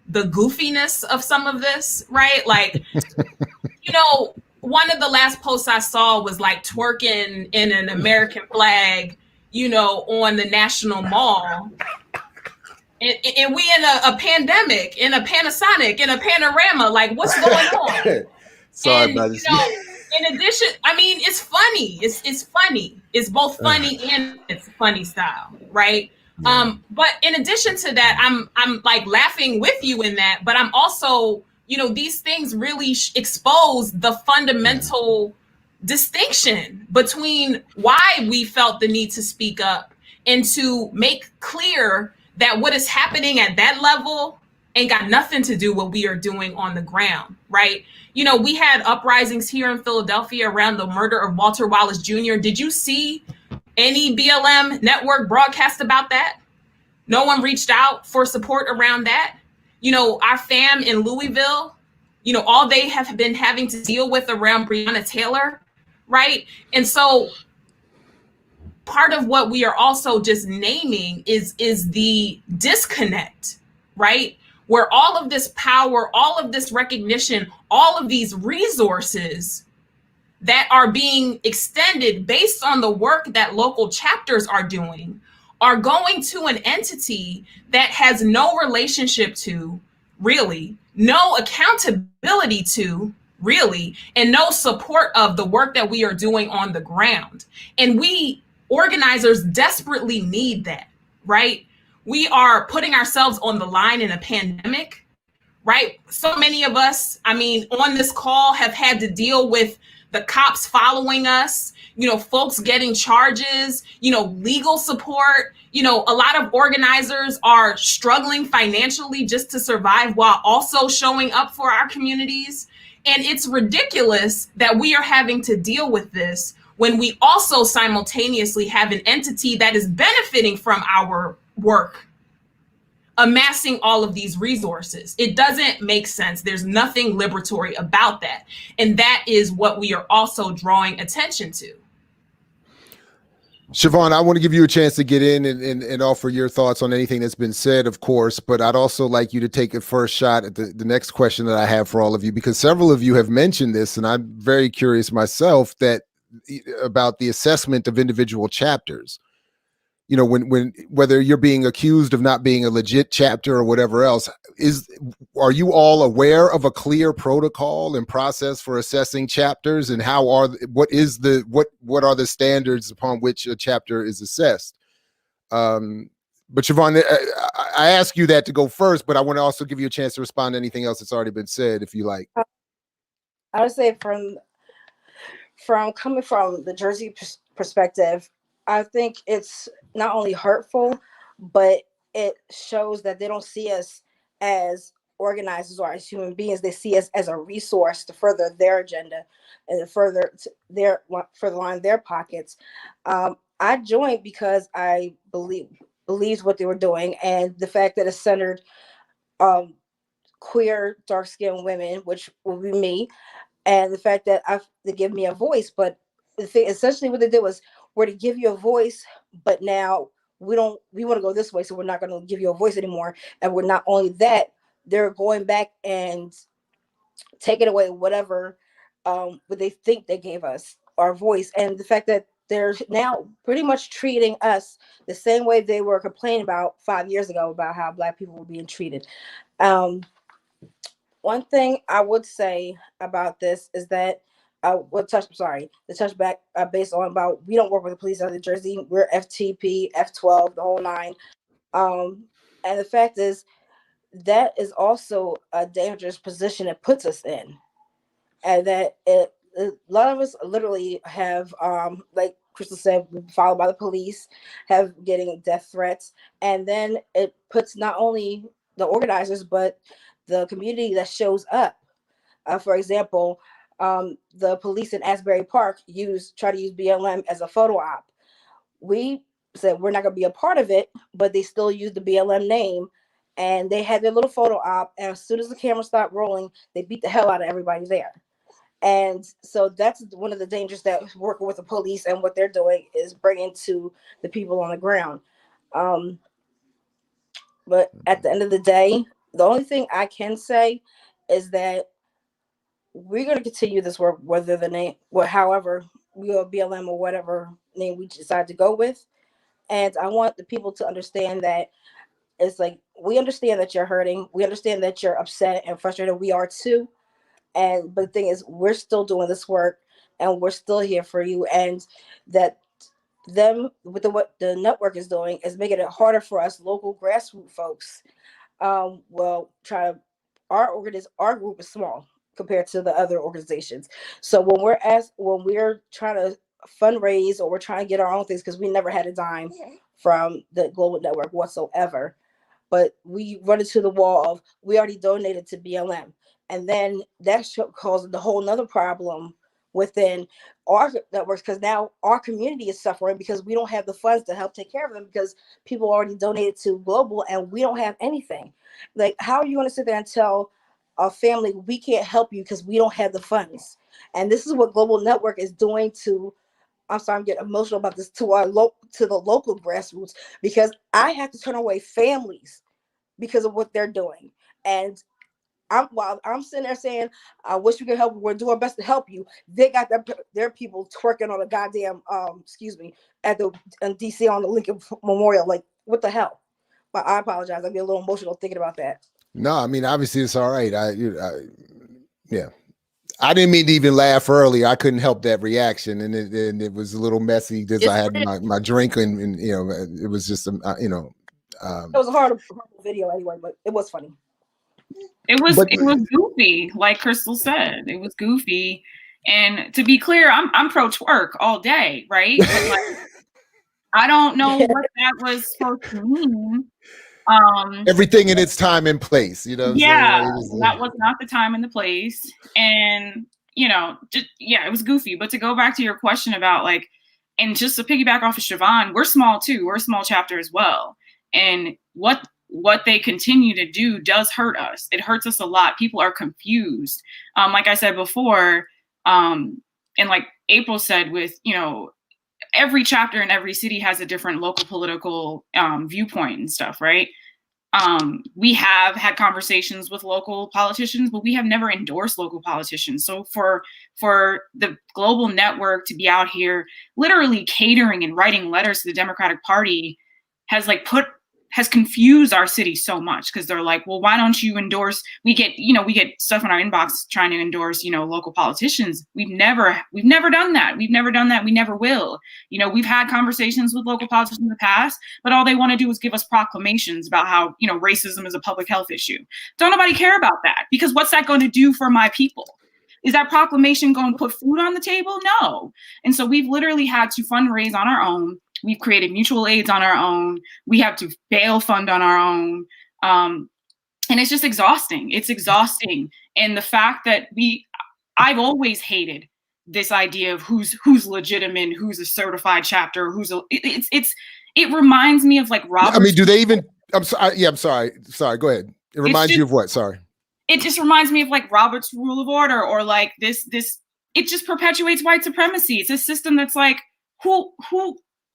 the goofiness of some of this, right? Like, one of the last posts I saw was like twerking in an American flag on the National Mall. And we in a pandemic, in a Panasonic, in a panorama. Like, what's going on? Sorry And about this. in addition, I mean, it's funny. It's funny. It's both funny and it's funny style, right? Yeah. But in addition to that, I'm like laughing with you in that, but I'm also, these things really expose the fundamental distinction between why we felt the need to speak up and to make clear that what is happening at that level ain't got nothing to do with what we are doing on the ground, right? We had uprisings here in Philadelphia around the murder of Walter Wallace Jr. Did you see any BLM network broadcast about that? No one reached out for support around that. Our fam in Louisville, all they have been having to deal with around Breonna Taylor, right? And so part of what we are also just naming is the disconnect, right? Where all of this power, all of this recognition, all of these resources that are being extended based on the work that local chapters are doing are going to an entity that has no relationship to, really, no accountability to, really, and no support of the work that we are doing on the ground. And we organizers desperately need that, right? We are putting ourselves on the line in a pandemic, right? So many of us, I mean, on this call have had to deal with the cops following us, folks getting charges, legal support. A lot of organizers are struggling financially just to survive while also showing up for our communities. And it's ridiculous that we are having to deal with this when we also simultaneously have an entity that is benefiting from our work, amassing all of these resources. It doesn't make sense. There's nothing liberatory about that. And that is what we are also drawing attention to. Shevonne, I want to give you a chance to get in and offer your thoughts on anything that's been said, of course, but I'd also like you to take a first shot at the next question that I have for all of you, because several of you have mentioned this, and I'm very curious myself about the assessment of individual chapters. When whether you're being accused of not being a legit chapter or whatever else, are you all aware of a clear protocol and process for assessing chapters, and what are the standards upon which a chapter is assessed? But Shevonne, I ask you that to go first, but I want to also give you a chance to respond to anything else that's already been said, if you like. I would say from coming from the Jersey perspective, I think it's not only hurtful, but it shows that they don't see us as organizers or as human beings. They see us as a resource to further their agenda and further line their pockets. I joined because I believed what they were doing, and the fact that it's centered queer, dark-skinned women, which will be me, and the fact that they give me a voice. But the thing, essentially what they did was, we're to give you a voice, but now we want to go this way, so we're not going to give you a voice anymore. And we're not only that, they're going back and taking away whatever what they think they gave us, our voice. And the fact that they're now pretty much treating us the same way they were complaining about 5 years ago about how Black people were being treated. One thing I would say about this is that to touch back based on about, we don't work with the police out of Jersey. We're FTP, F12, the whole nine. And the fact is, that is also a dangerous position it puts us in. And that a lot of us literally have, like Krystal said, followed by the police, have getting death threats. And then it puts not only the organizers, but the community that shows up. For example, the police in Asbury Park try to use BLM as a photo op. We said we're not going to be a part of it, but they still use the BLM name, and they had their little photo op. And as soon as the camera stopped rolling, they beat the hell out of everybody there. And so that's one of the dangers that working with the police and what they're doing is bringing to the people on the ground. But at the end of the day, the only thing I can say is that we're going to continue this work, whether the name, however, we go BLM or whatever name we decide to go with. And I want the people to understand that it's like, we understand that you're hurting. We understand that you're upset and frustrated. We are too. But the thing is, we're still doing this work and we're still here for you. And that what the network is doing is making it harder for us local grassroots folks. Try to, our group is small compared to the other organizations. So when we're trying to fundraise, or we're trying to get our own things, because we never had a dime from the global network whatsoever, but we run into the wall of, we already donated to BLM, and then that caused a whole nother problem within our networks, because now our community is suffering because we don't have the funds to help take care of them, because people already donated to global and we don't have anything. Like, how are you going to sit there and tell a family, we can't help you because we don't have the funds? And this is what global network is doing to, I'm sorry, I'm getting emotional about this, to the local grassroots, because I have to turn away families because of what they're doing. And while I'm sitting there saying, I wish we could help, we're doing our best to help you, they got their people twerking on a goddamn at the in DC on the Lincoln Memorial. Like, what the hell? But I apologize, I get a little emotional thinking about that. No, I mean, obviously it's all right. Yeah. I didn't mean to even laugh earlier. I couldn't help that reaction, and it was a little messy because I had my drink, and it was just it was a horrible video anyway, but it was funny. It was goofy, like Krystal said. It was goofy, and to be clear, I'm pro twerk all day, right? But like, I don't know what that was supposed to mean. Everything in its time and place, Yeah, that was not the time and the place, and it was goofy. But to go back to your question about like, and just to piggyback off of Shevonne, we're small too. We're a small chapter as well, and what they continue to do does hurt us. It hurts us a lot. People are confused. Like I said before, and like April said, with every chapter in every city has a different local political viewpoint and stuff, right? We have had conversations with local politicians, but we have never endorsed local politicians. So for the global network to be out here literally catering and writing letters to the Democratic Party has confused our city so much, because they're like, well, why don't you endorse? We get stuff in our inbox trying to endorse, local politicians. We've never done that. We've never done that. We never will. We've had conversations with local politicians in the past, but all they want to do is give us proclamations about how, racism is a public health issue. Don't nobody care about that, because what's that going to do for my people? Is that proclamation going to put food on the table? No. And so we've literally had to fundraise on our own. We've created mutual aids on our own. We have to bail fund on our own. And it's just exhausting. It's exhausting. And the fact that I've always hated this idea of who's legitimate, who's a certified chapter, it reminds me of like Robert. I mean, do they even, I'm sorry. Sorry, go ahead. It reminds you of what? Sorry. It just reminds me of like Robert's Rule of Order, or like this, it just perpetuates white supremacy. It's a system that's like, who,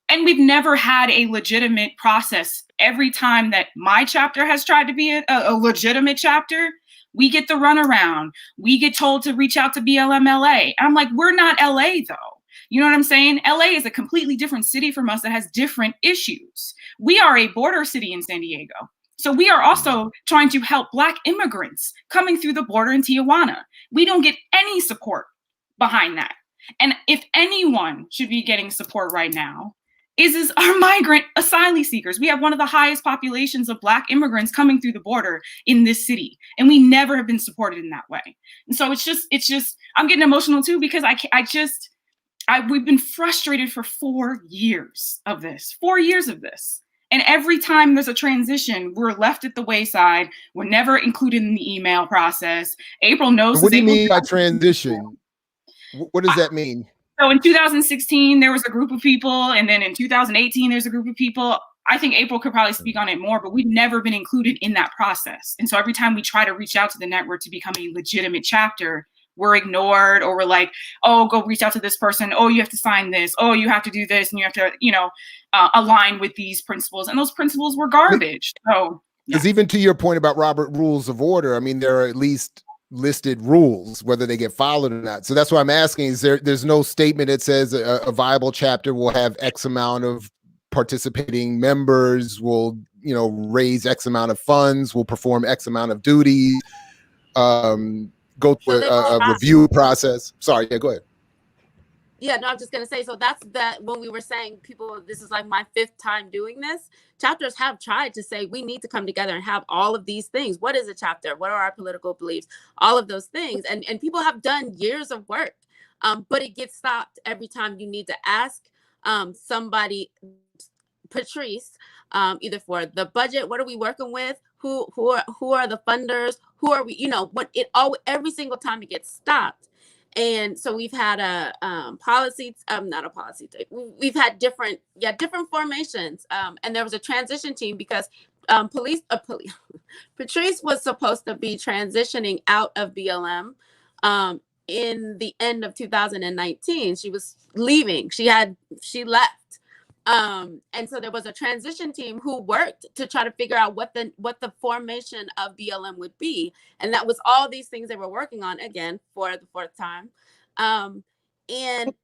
and we've never had a legitimate process. Every time that my chapter has tried to be a legitimate chapter, we get the runaround. We get told to reach out to BLM LA. And I'm like, we're not LA though. You know what I'm saying? LA is a completely different city from us that has different issues. We are a border city in San Diego. So we are also trying to help Black immigrants coming through the border in Tijuana. We don't get any support behind that. And if anyone should be getting support right now, is our migrant asylum seekers. We have one of the highest populations of Black immigrants coming through the border in this city, and we never have been supported in that way. And so it's just, I'm getting emotional too, because we've been frustrated for 4 years of this. And every time there's a transition, we're left at the wayside. We're never included in the email process. April knows. What do you mean by transition? What does that mean? So in 2016, there was a group of people, and then in 2018, there's a group of people. I think April could probably speak on it more, but we've never been included in that process. And so every time we try to reach out to the network to become a legitimate chapter, we're ignored, or we're like, oh, go reach out to this person. Oh, you have to sign this. Oh, you have to do this, and you have to, align with these principles. And those principles were garbage. So, because even to your point about Robert Rules of Order, I mean, there are at least listed rules, whether they get followed or not. So that's why I'm asking, there's no statement that says a viable chapter will have X amount of participating members will, raise X amount of funds, will perform X amount of duties, go through a review process. Sorry, yeah, go ahead. Yeah, no, I'm just gonna say, so that's that when we were saying people, this is like my 5th time doing this. Chapters have tried to say we need to come together and have all of these things. What is a chapter? What are our political beliefs? All of those things. And people have done years of work, but it gets stopped every time you need to ask somebody, Patrice, either for the budget, what are we working with? Who are the funders? Who are we? When every single time it gets stopped. And so we've had not a policy. We've had different formations. And there was a transition team because Patrice was supposed to be transitioning out of BLM in the end of 2019. She was leaving. She left. And so there was a transition team who worked to try to figure out what the formation of BLM would be. And that was all these things they were working on, again, for the 4th time. And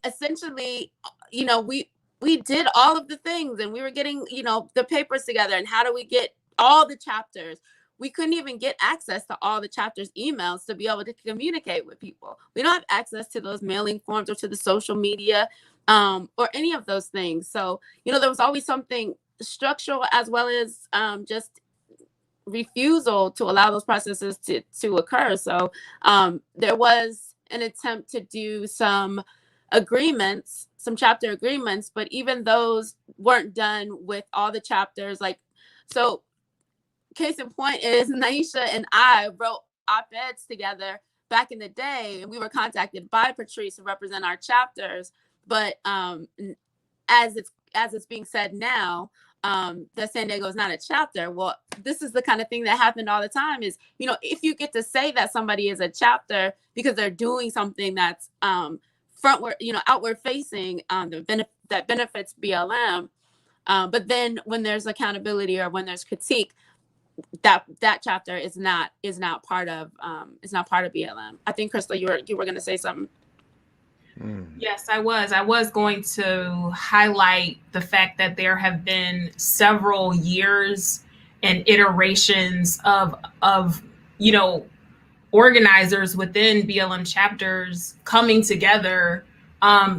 essentially, we did all of the things, and we were getting, the papers together, and how do we get all the chapters? We couldn't even get access to all the chapters' emails to be able to communicate with people. We don't have access to those mailing forms or to the social media or any of those things. So, there was always something structural as well as just refusal to allow those processes to occur. So there was an attempt to do some agreements, some chapter agreements, but even those weren't done with all the chapters. So case in point is Nyisha and I wrote op-eds together back in the day, and we were contacted by Patrice to represent our chapters. But as it's being said now, that San Diego is not a chapter. Well, this is the kind of thing that happened all the time is, if you get to say that somebody is a chapter because they're doing something that's frontward, outward facing, that benefits BLM. But then when there's accountability or when there's critique, that chapter is not part of BLM. I think Krystal, you were going to say something. Yes, I was going to highlight the fact that there have been several years and iterations of organizers within BLM chapters coming together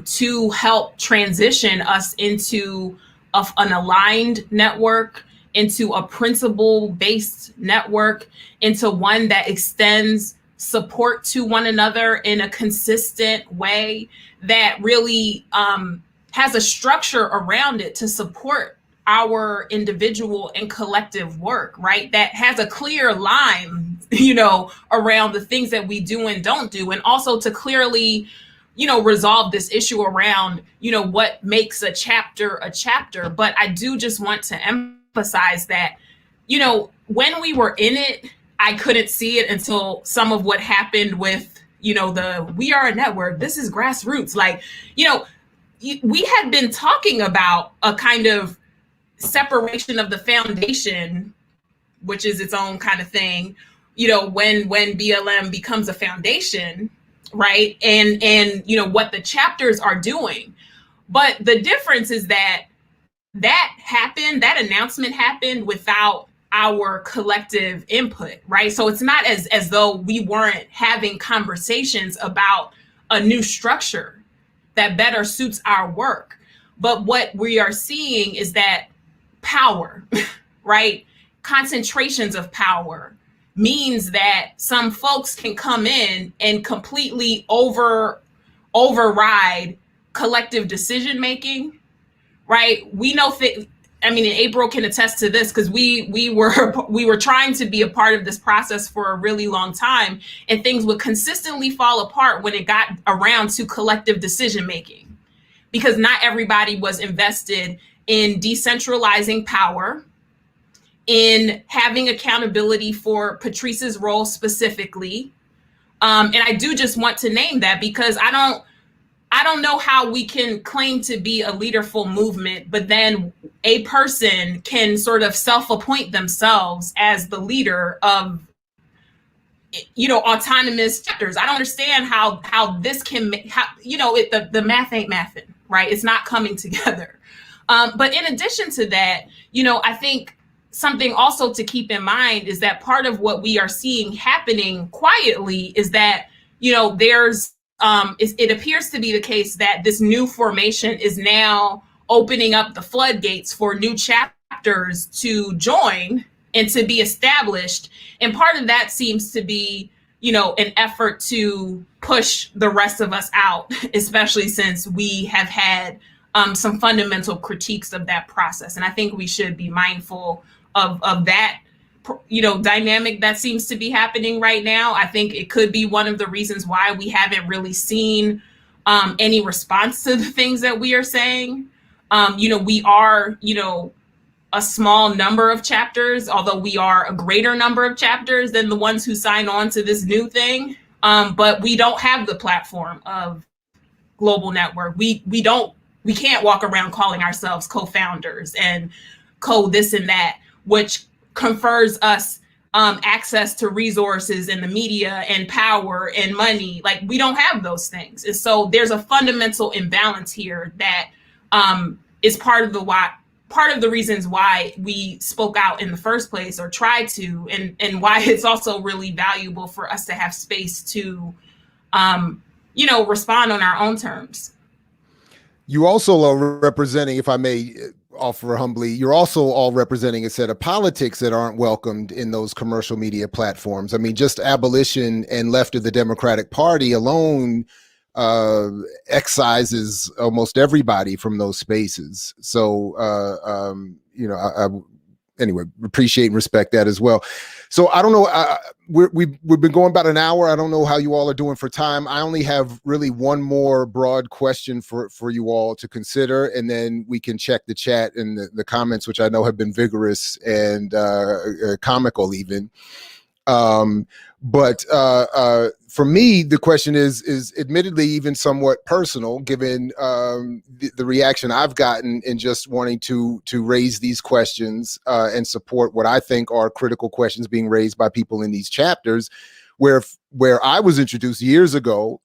to help transition us into an aligned network, into a principle-based network, into one that extends support to one another in a consistent way that really has a structure around it to support our individual and collective work, right? That has a clear line, around the things that we do and don't do, and also to clearly, resolve this issue around, what makes a chapter a chapter. But I do just want to emphasize that, when we were in it, I couldn't see it until some of what happened with, we are a network. This is grassroots. We had been talking about a kind of separation of the foundation, which is its own kind of thing, when BLM becomes a foundation, right? And what the chapters are doing. But the difference is that announcement happened without our collective input, right? So it's not as though we weren't having conversations about a new structure that better suits our work. But what we are seeing is that power, right? Concentrations of power means that some folks can come in and completely override collective decision making, right? We know and April can attest to this because we were trying to be a part of this process for a really long time, and things would consistently fall apart when it got around to collective decision making, because not everybody was invested in decentralizing power, in having accountability for Patrice's role specifically. And I do just want to name that because I don't know how we can claim to be a leaderful movement, but then a person can sort of self-appoint themselves as the leader of, autonomous chapters. I don't understand how this can, the math ain't mathing, right? It's not coming together. But in addition to that, I think something also to keep in mind is that part of what we are seeing happening quietly is that, there's it appears to be the case that this new formation is now opening up the floodgates for new chapters to join and to be established. And part of that seems to be, an effort to push the rest of us out, especially since we have had some fundamental critiques of that process. And I think we should be mindful of that, dynamic that seems to be happening right now. I think it could be one of the reasons why we haven't really seen any response to the things that we are saying. We are, a small number of chapters, although we are a greater number of chapters than the ones who sign on to this new thing. But we don't have the platform of Global Network. We can't walk around calling ourselves co-founders and this and that, which confers us access to resources in the media and power and money. Like, we don't have those things. And so there's a fundamental imbalance here that is part of the reasons why we spoke out in the first place, or tried to, and why it's also really valuable for us to have space to, respond on our own terms. You also are representing, if I may offer humbly, you're also all representing a set of politics that aren't welcomed in those commercial media platforms. I mean, just abolition and left of the Democratic Party alone excises almost everybody from those spaces. So, I anyway, appreciate and respect that as well. So I don't know, we've been going about an hour. I don't know how you all are doing for time. I only have really one more broad question for you all to consider, and then we can check the chat and the comments, which I know have been vigorous and comical even. But for me, the question is admittedly even somewhat personal, given the reaction I've gotten in just wanting to raise these questions and support what I think are critical questions being raised by people in these chapters, where I was introduced years ago,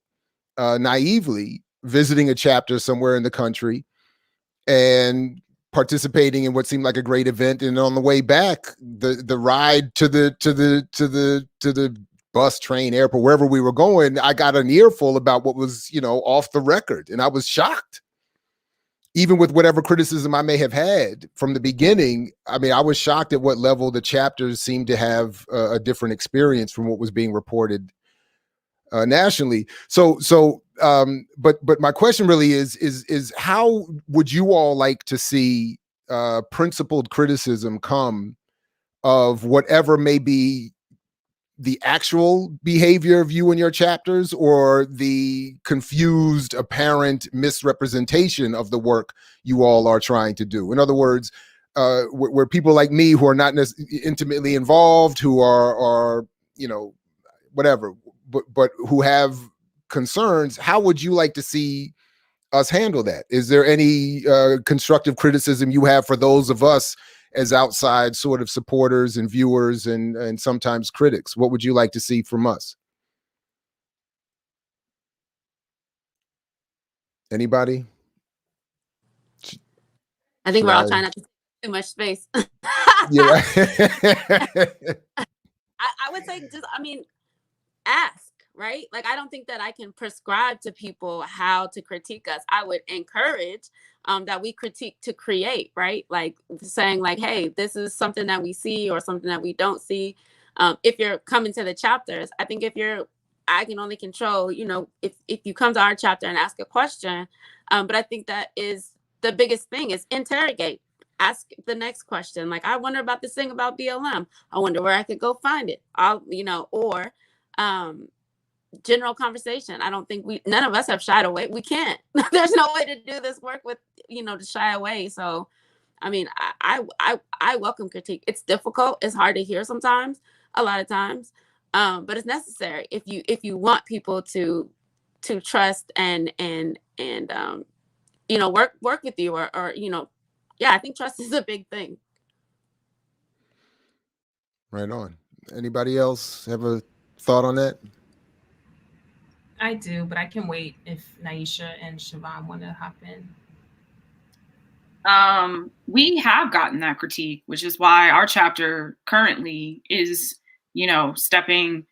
naively visiting a chapter somewhere in the country and participating in what seemed like a great event, and on the way back, the ride to the bus, train, airport, wherever we were going, I got an earful about what was, off the record, and I was shocked. Even with whatever criticism I may have had from the beginning, I mean, I was shocked at what level the chapters seemed to have a different experience from what was being reported nationally. But my question really is how would you all like to see principled criticism come of whatever may be the actual behavior of you and your chapters, or the confused apparent misrepresentation of the work you all are trying to do? In other words, where people like me, who are not intimately involved, who are whatever, but who have concerns, how would you like to see us handle that? Is there any constructive criticism you have for those of us as outside sort of supporters and viewers and sometimes critics? What would you like to see from us? Anybody? I think we're all trying not to take too much space. Yeah. I would say ask, right? Like, I don't think that I can prescribe to people how to critique us. I would encourage that we critique to create, right? Like, saying like, hey, this is something that we see or something that we don't see. If you're coming to the chapters, I think I can only control, if you come to our chapter and ask a question. But I think that is the biggest thing, is interrogate. Ask the next question. Like, I wonder about this thing about BLM. I wonder where I could go find it. Or general conversation. I don't think none of us have shied away. We can't. There's no way to do this work with, to shy away. So, I mean, I welcome critique. It's difficult. It's hard to hear sometimes, a lot of times, but it's necessary if you want people to trust and work with you, or I think trust is a big thing. Right on. Anybody else have a thought on that? I do, but I can wait if Nyisha and Shevonne want to hop in. We have gotten that critique, which is why our chapter currently is, stepping.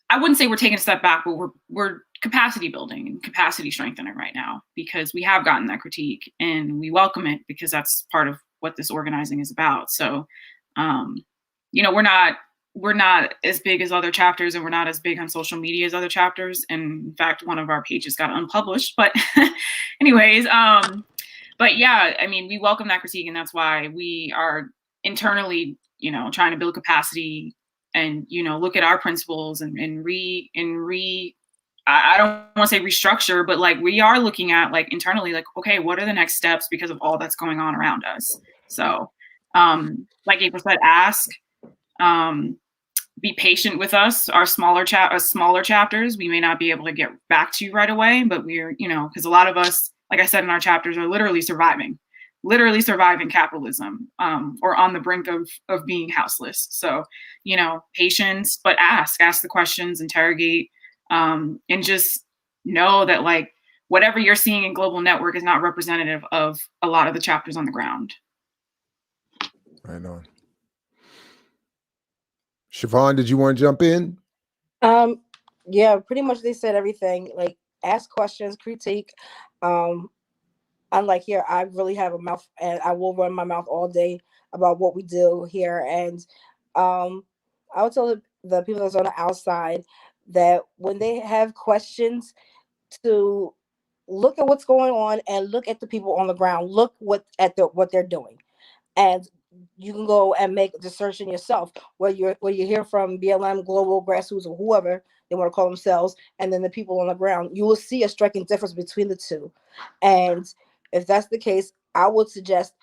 I wouldn't say we're taking a step back, but we're capacity building and capacity strengthening right now, because we have gotten that critique and we welcome it, because that's part of what this organizing is about. So, we're not as big as other chapters, and we're not as big on social media as other chapters. And in fact, one of our pages got unpublished. But anyways, but yeah, I mean, we welcome that critique, and that's why we are internally, trying to build capacity and, look at our principles and I don't want to say restructure, but like we are looking at like internally, like, okay, what are the next steps because of all that's going on around us? So, like April said, ask, be patient with us. Our smaller chapters, we may not be able to get back to you right away, but we're, because a lot of us, like I said, in our chapters are literally surviving capitalism, or on the brink of being houseless. So, patience, but ask the questions, interrogate, and just know that like whatever you're seeing in Global Network is not representative of a lot of the chapters on the ground. Right on. Shevonne, did you want to jump in? Yeah, pretty much they said everything. Like, ask questions, critique. Unlike here, I really have a mouth, and I will run my mouth all day about what we do here. And I would tell the people that's on the outside that when they have questions, to look at what's going on and look at the people on the ground. Look what they're doing, and you can go and make the search in yourself. Where you hear from BLM, Global, Grassroots, or whoever they want to call themselves, and then the people on the ground, you will see a striking difference between the two. And if that's the case, I would suggest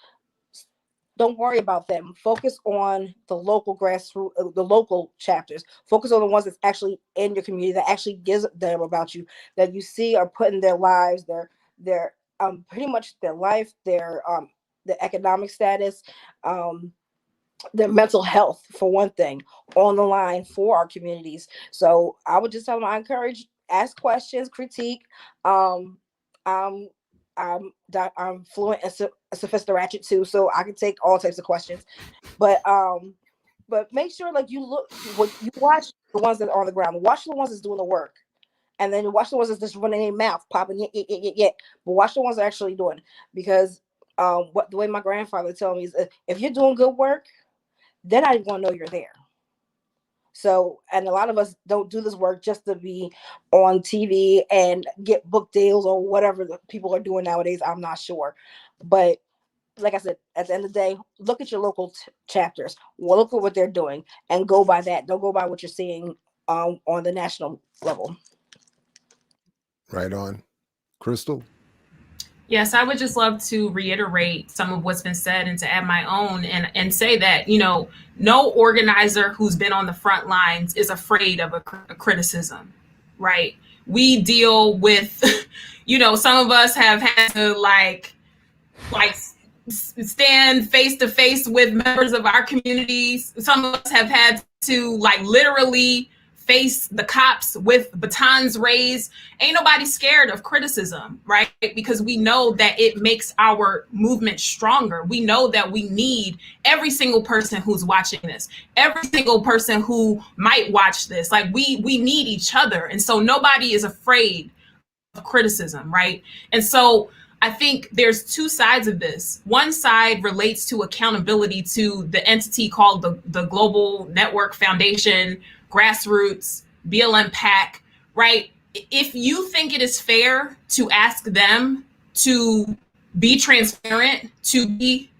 don't worry about them. Focus on the local grassroots, the local chapters. Focus on the ones that's actually in your community, that actually gives them about you, that you see are putting their lives, their pretty much their life, their economic status, their mental health, for one thing, on the line for our communities. So I would just tell them, I encourage, ask questions, critique. I'm fluent and sophisticated too, so I can take all types of questions. But make sure like you watch the ones that are on the ground, watch the ones that's doing the work, and then watch the ones that's just running their mouth, popping yeah. But watch the ones that are actually doing, because what the way my grandfather told me is, if you're doing good work, then I want to know you're there. So, and a lot of us don't do this work just to be on TV and get book deals or whatever the people are doing nowadays. I'm not sure. But like I said, at the end of the day, look at your local chapters. Well, look at what they're doing and go by that. Don't go by what you're seeing on the national level. Right on. Krystal? Yes, I would just love to reiterate some of what's been said and to add my own and say that, no organizer who's been on the front lines is afraid of a criticism, right? We deal with, some of us have had to like stand face to face with members of our communities. Some of us have had to like literally face the cops with batons raised. Ain't nobody scared of criticism, right? Because we know that it makes our movement stronger. We know that we need every single person who's watching this, every single person who might watch this. Like we need each other. And so nobody is afraid of criticism, right? And so I think there's two sides of this. One side relates to accountability to the entity called the Global Network Foundation, Grassroots, BLM PAC, right? If you think it is fair to ask them to be transparent, to be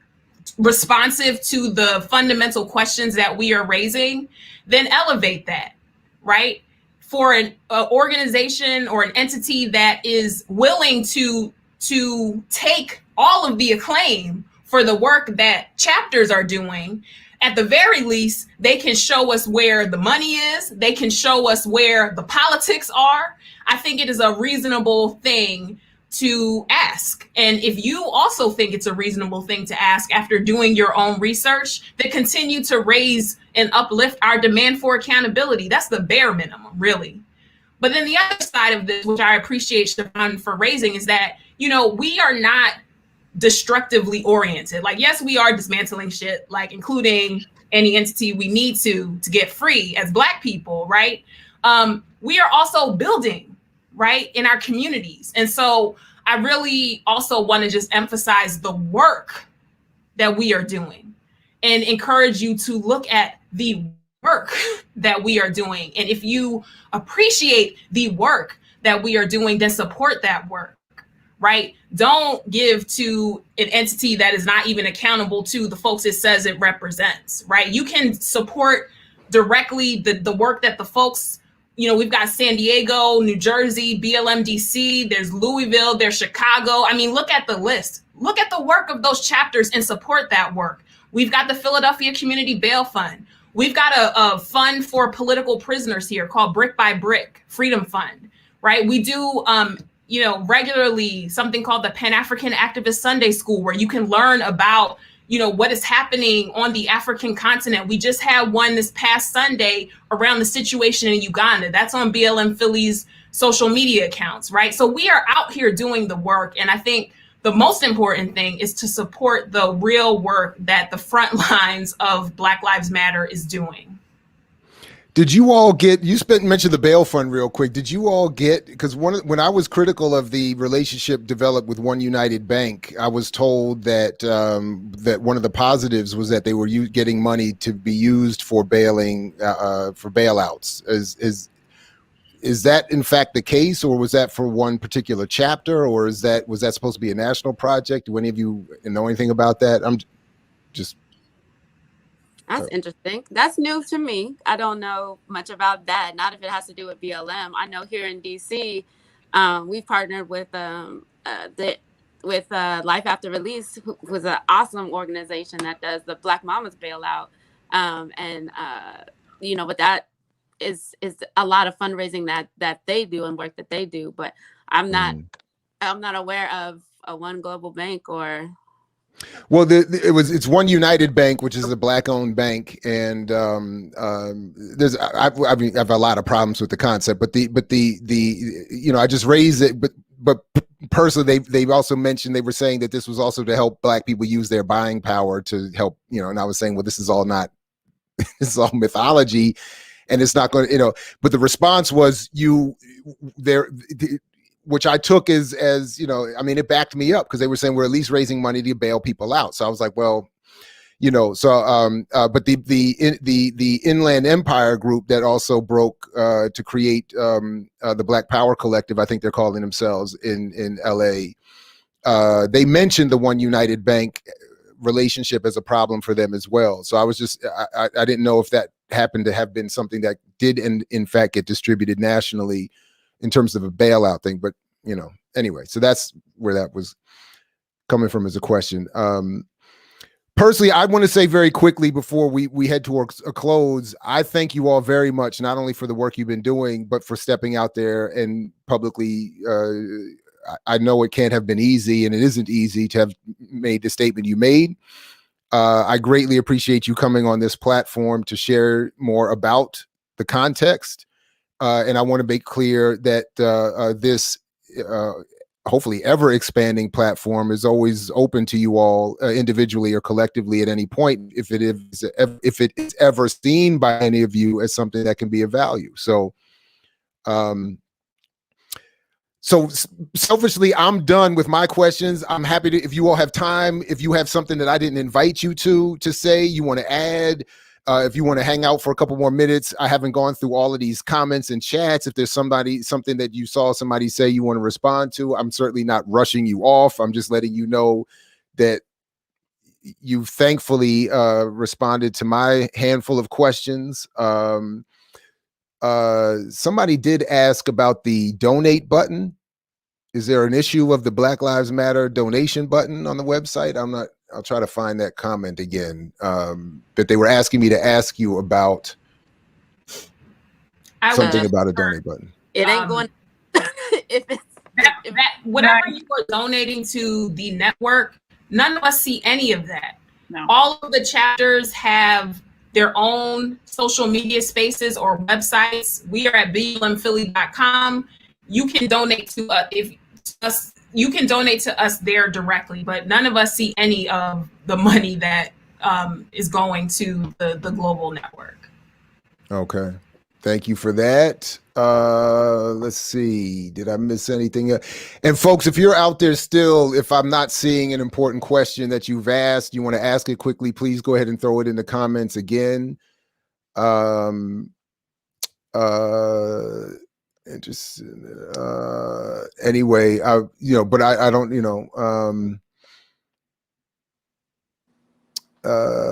responsive to the fundamental questions that we are raising, then elevate that, right? For an organization or an entity that is willing to take all of the acclaim for the work that chapters are doing, at the very least, they can show us where the money is. They can show us where the politics are. I think it is a reasonable thing to ask. And if you also think it's a reasonable thing to ask after doing your own research, then continue to raise and uplift our demand for accountability. That's the bare minimum, really. But then the other side of this, which I appreciate Shevonne for raising, is that, we are not destructively oriented. Like, yes, we are dismantling shit, like including any entity we need to get free as Black people, right? We are also building, right, in our communities. And so I really also want to just emphasize the work that we are doing and encourage you to look at the work that we are doing. And if you appreciate the work that we are doing, then support that work, right? Don't give to an entity that is not even accountable to the folks it says it represents, right? You can support directly the work that the folks, you know, we've got San Diego, New Jersey, BLM DC, there's Louisville, there's Chicago. I mean, look at the list. Look at the work of those chapters and support that work. We've got the Philadelphia Community Bail Fund. We've got a fund for political prisoners here called Brick by Brick Freedom Fund, right? We do, you know, regularly something called the Pan-African Activist Sunday School, where you can learn about, you know, what is happening on the African continent. We just had one this past Sunday around the situation in Uganda. That's on BLM Philly's social media accounts, right? So we are out here doing the work. And I think the most important thing is to support the real work that the front lines of Black Lives Matter is doing. Did you all get, mentioned the bail fund real quick. Did you all get, because when I was critical of the relationship developed with One United Bank, I was told that that one of the positives was that they were getting money to be used for bailing, for bailouts. Is that in fact the case, or was that for one particular chapter, or was that supposed to be a national project? Do any of you know anything about that? I'm just. That's interesting. That's new to me. I don't know much about that. Not if it has to do with BLM. I know here in DC, we've partnered with Life After Release, who was an awesome organization that does the Black Mamas bailout, you know, but that is a lot of fundraising that they do and work that they do. But I'm not aware of a One Global Bank or. Well, it's One United Bank, which is a Black-owned bank, and I have a lot of problems with the concept, but the you know, I just raised it, but personally, they've also mentioned, they were saying that this was also to help Black people use their buying power to help, you know, and I was saying, well, this is all mythology, and it's not going to, you know, but the response was which I took as, you know, I mean, it backed me up, because they were saying we're at least raising money to bail people out. So I was like, well, you know, so, but the Inland Empire group that also broke to create the Black Power Collective, I think they're calling themselves in LA, they mentioned the One United Bank relationship as a problem for them as well. So I was just, I didn't know if that happened to have been something that did in fact get distributed nationally in terms of a bailout thing, but you know, anyway, so that's where that was coming from as a question. Personally, I want to say very quickly before we head towards a close, I thank you all very much, not only for the work you've been doing, but for stepping out there and publicly. I know it can't have been easy, and it isn't easy to have made the statement you made. I greatly appreciate you coming on this platform to share more about the context. And I want to make clear that this hopefully ever expanding platform is always open to you all individually or collectively at any point, if it is ever seen by any of you as something that can be of value. So, so selfishly, I'm done with my questions. I'm happy to, if you all have time, if you have something that I didn't invite you to say, you want to add, if you want to hang out for a couple more minutes. I haven't gone through all of these comments and chats. If there's something that you saw somebody say you want to respond to, I'm certainly not rushing you off. I'm just letting you know that you thankfully responded to my handful of questions. Somebody did ask about the donate button. Is there an issue of the Black Lives Matter donation button on the website? I'll try to find that comment again. But they were asking me to ask you about something about a donate button. It ain't going. If it's whatever you are donating to the network, none of us see any of that. No. All of the chapters have their own social media spaces or websites. We are at blmphilly.com. You can donate to us you can donate to us there directly, but none of us see any of the money that is going to the global network. Okay. Thank you for that. Let's see. Did I miss anything? And folks, if you're out there still, if I'm not seeing an important question that you've asked, you want to ask it quickly, please go ahead and throw it in the comments again. And just anyway, but I don't,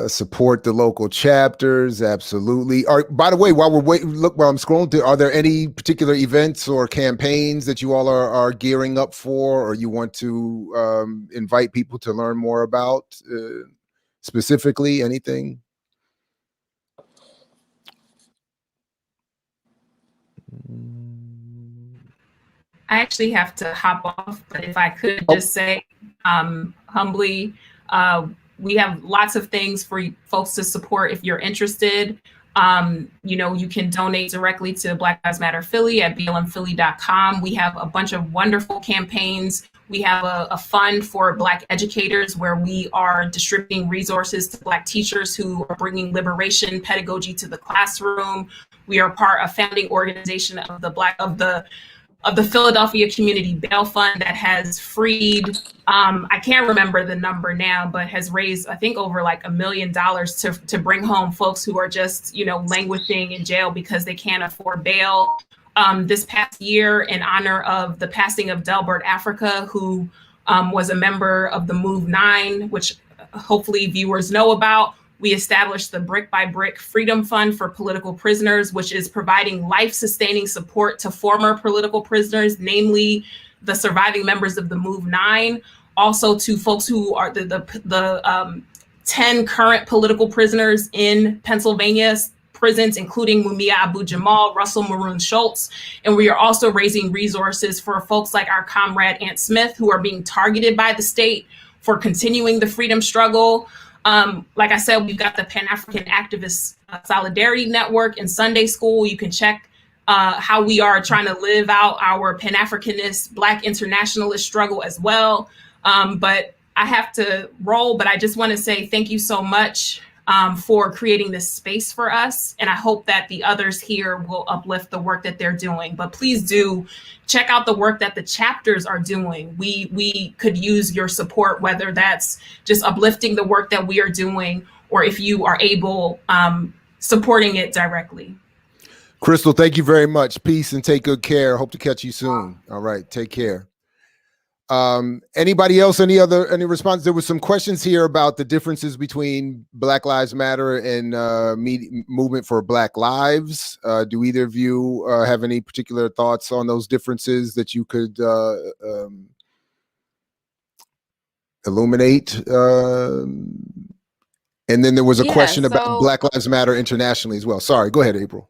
support the local chapters, absolutely. By the way, while we're waiting, look, while I'm scrolling through, are there any particular events or campaigns that you all are gearing up for, or you want to invite people to learn more about, specifically anything? I actually have to hop off, but if I could just say humbly, we have lots of things for folks to support if you're interested. You can donate directly to Black Lives Matter Philly at blmphilly.com. We have a bunch of wonderful campaigns. We have a fund for Black educators where we are distributing resources to Black teachers who are bringing liberation pedagogy to the classroom. We are a founding organization of the Philadelphia Community Bail Fund that has freed, I can't remember the number now, but has raised, I think, over like $1 million to bring home folks who are just, languishing in jail because they can't afford bail. This past year, in honor of the passing of Delbert Africa, who was a member of the Move 9, which hopefully viewers know about, we established the Brick by Brick Freedom Fund for political prisoners, which is providing life-sustaining support to former political prisoners, namely the surviving members of the Move 9, also to folks who are the 10 current political prisoners in Pennsylvania's prisons, including Mumia Abu-Jamal, Russell Maroon Schultz. And we are also raising resources for folks like our comrade Ant Smith, who are being targeted by the state for continuing the freedom struggle. Like I said, we've got the Pan-African Activist Solidarity Network in Sunday School. You can check how we are trying to live out our Pan-Africanist Black internationalist struggle as well. But I have to roll, but I just want to say thank you so much for creating this space for us. And I hope that the others here will uplift the work that they're doing. But please do check out the work that the chapters are doing. We could use your support, whether that's just uplifting the work that we are doing, or if you are able, supporting it directly. Krystal, thank you very much. Peace and take good care. Hope to catch you soon. All right, take care. Anybody else, any response? There was some questions here about the differences between Black Lives Matter and Movement for Black Lives. Do either of you have any particular thoughts on those differences that you could illuminate? And then there was a question about Black Lives Matter internationally as well. Sorry, go ahead, April.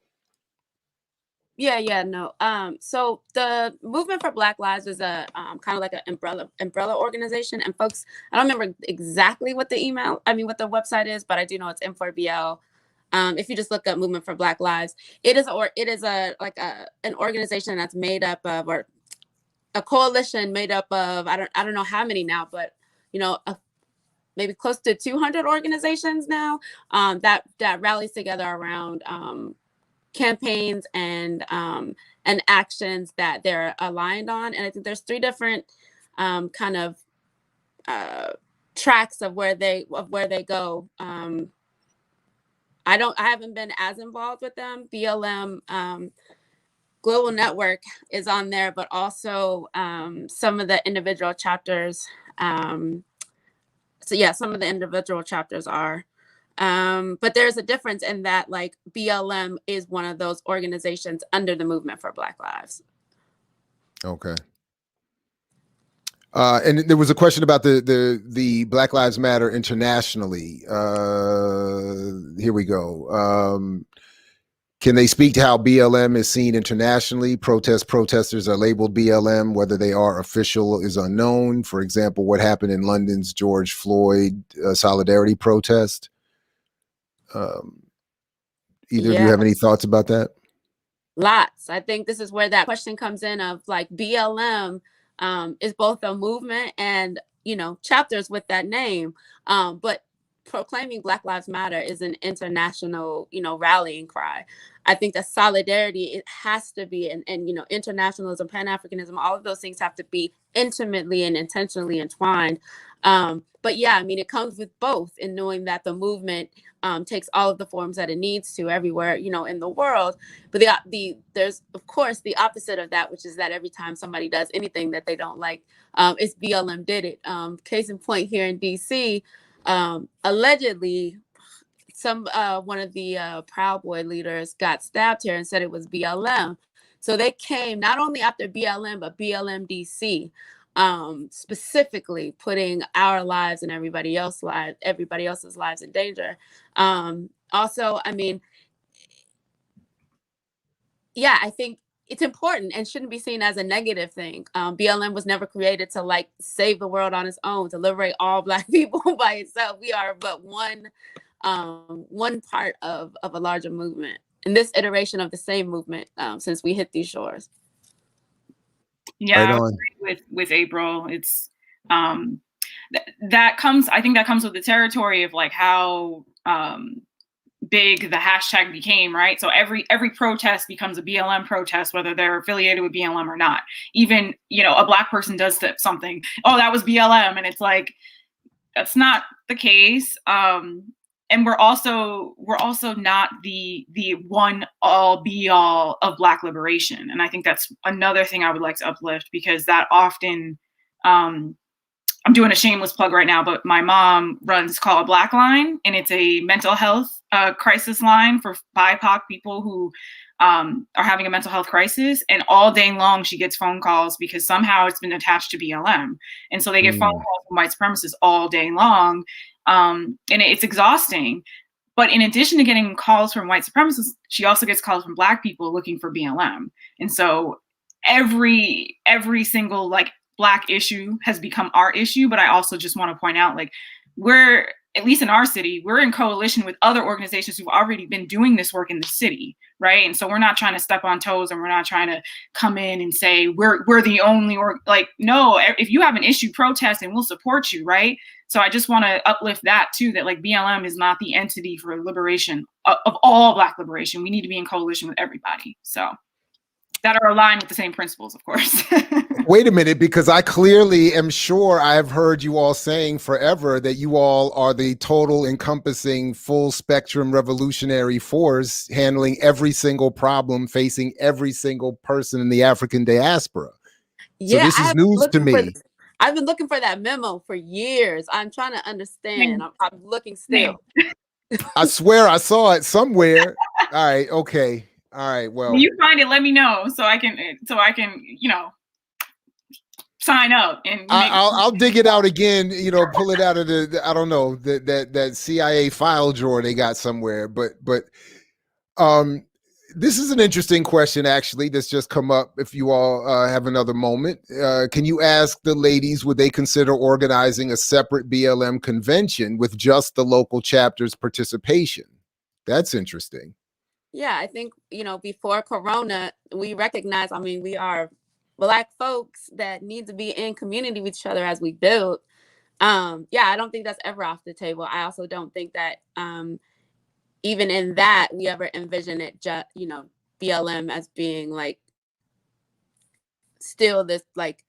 No. So the Movement for Black Lives is a kind of like an umbrella organization. And folks, I don't remember exactly what the website is, but I do know it's M4BL. If you just look up Movement for Black Lives, it is an organization that's made up of, or a coalition made up of, I don't know how many now, but maybe close to 200 organizations now that rallies together around campaigns and actions that they're aligned on. And I think there's 3 different kind of tracks of where they go. I haven't been as involved with them. BLM Global Network is on there, but also some of the individual chapters. Some of the individual chapters are. But there's a difference in that, like, BLM is one of those organizations under the Movement for Black Lives. Okay. And there was a question about the Black Lives Matter internationally. Here we go. Can they speak to how BLM is seen internationally? Protesters are labeled BLM. Whether they are official is unknown. For example, what happened in London's George Floyd solidarity protest? Either of you have any thoughts about that? Lots. I think this is where that question comes in of, like, BLM is both a movement and, you know, chapters with that name. But proclaiming Black Lives Matter is an international, you know, rallying cry. I think that solidarity, it has to be, and you know, internationalism, Pan-Africanism, all of those things have to be intimately and intentionally entwined. But yeah, I mean, it comes with both, in knowing that the movement takes all of the forms that it needs to everywhere, you know, in the world. But there's of course the opposite of that, which is that every time somebody does anything that they don't like, it's BLM did it. Case in point, here in DC, allegedly some one of the Proud Boy leaders got stabbed here and said it was BLM. So they came not only after BLM, but BLM DC, specifically putting our lives and everybody else's lives in danger. Also, I mean, yeah, I think it's important and shouldn't be seen as a negative thing. BLM was never created to like save the world on its own, to liberate all Black people by itself. We are but one part of a larger movement, in this iteration of the same movement, since we hit these shores. Yeah, Right I on. agree with April. It's that comes, I think that comes with the territory of like how big the hashtag became, right? So every protest becomes a BLM protest, whether they're affiliated with BLM or not. Even, you know, a Black person does something, oh, that was BLM, and it's like, that's not the case. And we're also not the one all be all of Black liberation. And I think that's another thing I would like to uplift, because that often, I'm doing a shameless plug right now, but my mom runs Call a Black Line, and it's a mental health crisis line for BIPOC people who are having a mental health crisis. And all day long, she gets phone calls because somehow it's been attached to BLM. And so they get phone calls from white supremacists all day long. And it's exhausting. But in addition to getting calls from white supremacists, she also gets calls from Black people looking for BLM. And so every single like Black issue has become our issue. But I also just want to point out, like, we're, at least in our city, we're in coalition with other organizations who've already been doing this work in the city, right? And so we're not trying to step on toes, and we're not trying to come in and say we're the only, or like, no, if you have an issue, protest and we'll support you, right? So I just want to uplift that too, that like BLM is not the entity for liberation of all Black liberation. We need to be in coalition with everybody, so that are aligned with the same principles, of course. Wait a minute, because I clearly am sure I have heard you all saying forever that you all are the total encompassing full spectrum revolutionary force, handling every single problem facing every single person in the African diaspora. Yeah, so this is news to me. I've been looking for that memo for years. I'm trying to understand. I'm looking still. I swear I saw it somewhere. All right. Okay. All right. Well, when you find it, let me know so I can, you know, sign up. And I'll dig it out again. You know, pull it out of the I don't know, that CIA file drawer they got somewhere. But this is an interesting question, actually, that's just come up. If you all have another moment, can you ask the ladies, would they consider organizing a separate BLM convention with just the local chapter's participation? That's interesting. Yeah, I think, you know, before Corona, we recognize, I mean, we are Black folks that need to be in community with each other as we build. Yeah, I don't think that's ever off the table. I also don't think that even in that we ever envision it, you know, BLM as being like still this like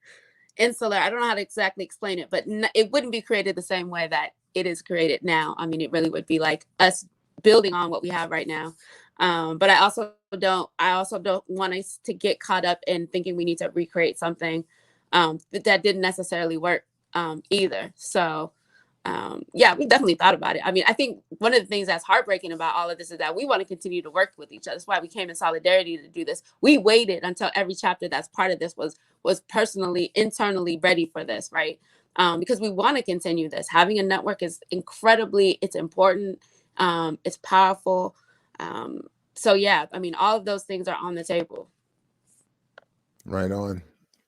insular. I don't know how to exactly explain it, but it wouldn't be created the same way that it is created now. I mean, it really would be like us building on what we have right now. But I also don't want us to get caught up in thinking we need to recreate something that didn't necessarily work either. So yeah, we definitely thought about it. I mean, I think one of the things that's heartbreaking about all of this is that we want to continue to work with each other. That's why we came in solidarity to do this. We waited until every chapter that's part of this was personally, internally ready for this, right? Because we want to continue this. Having a network is it's important, it's powerful. So yeah, I mean, all of those things are on the table. Right on.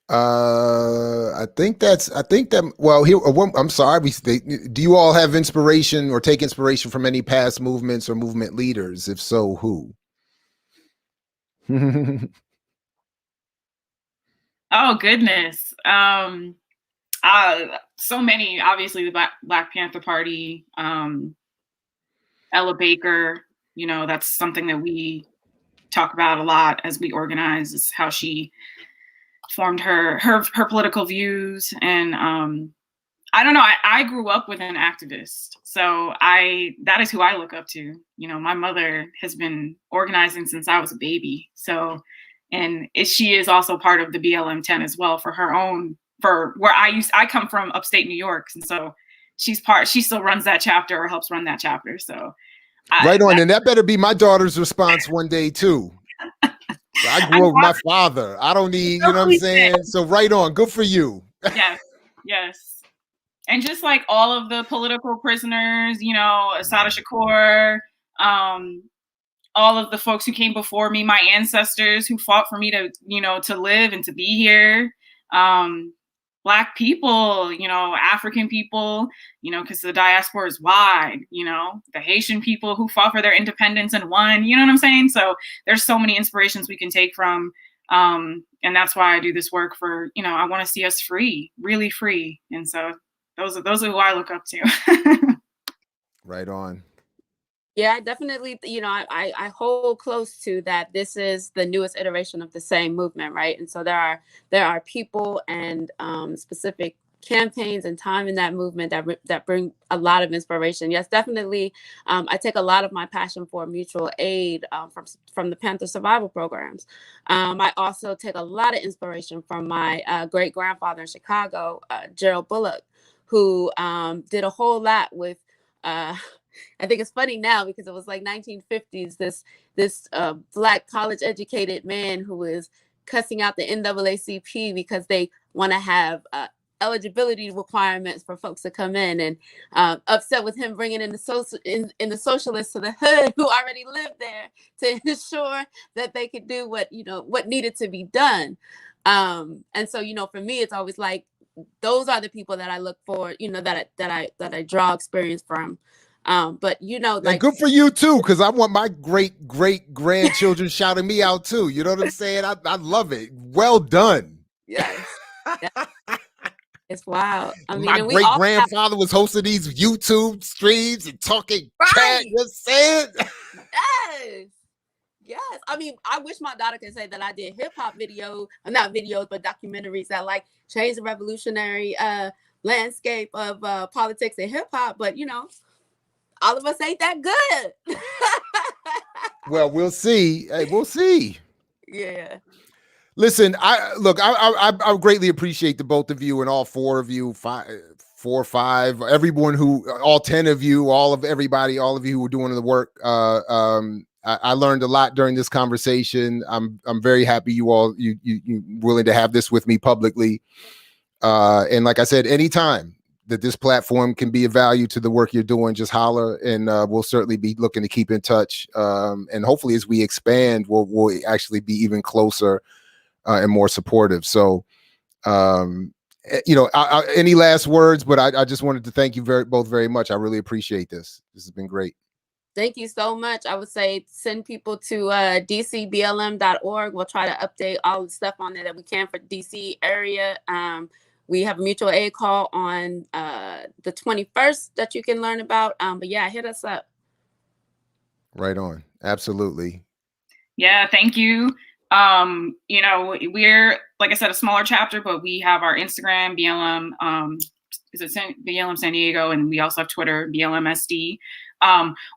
I think that, well, here, I'm sorry. Do you all have inspiration or take inspiration from any past movements or movement leaders? If so, who? Oh goodness. So many, obviously the Black Panther Party, Ella Baker, that's something that we talk about a lot as we organize, is how she formed her political views. And I don't know, I grew up with an activist. So that is who I look up to. My mother has been organizing since I was a baby. So, and she is also part of the BLM 10 as well for where I come from, upstate New York. And so she still runs that chapter, or helps run that chapter. So right on. And that better be my daughter's response one day too. I grew up with my father. I don't need, you know what I'm saying? So right on. Good for you. Yes. And just like all of the political prisoners, Assata Shakur, all of the folks who came before me, my ancestors who fought for me to live and to be here. Black people, African people, because the diaspora is wide, the Haitian people who fought for their independence and won, you know what I'm saying? So there's so many inspirations we can take from. And that's why I do this work for, I want to see us free, really free. And so those are who I look up to. Right on. Yeah, I definitely, I hold close to that. This is the newest iteration of the same movement, right? And so there are people and specific campaigns and time in that movement that bring a lot of inspiration. Yes, definitely. I take a lot of my passion for mutual aid from the Panther survival programs. I also take a lot of inspiration from my great grandfather in Chicago, Gerald Bullock, who did a whole lot with. I think it's funny now because it was like 1950s. This Black college educated man who is cussing out the NAACP because they want to have eligibility requirements for folks to come in, and upset with him bringing in the socialists to the hood who already lived there to ensure that they could do what needed to be done. And so for me, it's always like those are the people that I look for, that I draw experience from. But like, good for you too, because I want my great grandchildren shouting me out too. You know what I'm saying? I love it. Well done. Yes. It's wild. I mean, my great grandfather was hosting these YouTube streams and talking cat. You saying? Yes. I mean, I wish my daughter could say that I did hip hop not videos, but documentaries that like changed the revolutionary landscape of politics and hip hop. But all of us ain't that good. Well, we'll see. Hey, we'll see. Yeah. Listen, I greatly appreciate the both of you and all four of you, four or five, everyone all 10 of you, all of you who are doing the work. I learned a lot during this conversation. I'm very happy you willing to have this with me publicly. And like I said, anytime that this platform can be of value to the work you're doing, just holler, and we'll certainly be looking to keep in touch. And hopefully as we expand, we'll actually be even closer and more supportive. So, any last words, but I just wanted to thank you both very much. I really appreciate this. This has been great. Thank you so much. I would say send people to dcblm.org. We'll try to update all the stuff on there that we can for DC area. We have a mutual aid call on the 21st that you can learn about. But yeah, hit us up. Right on. Absolutely. Yeah, thank you. We're, like I said, a smaller chapter, but we have our Instagram, BLM, BLM San Diego, and we also have Twitter, BLMSD.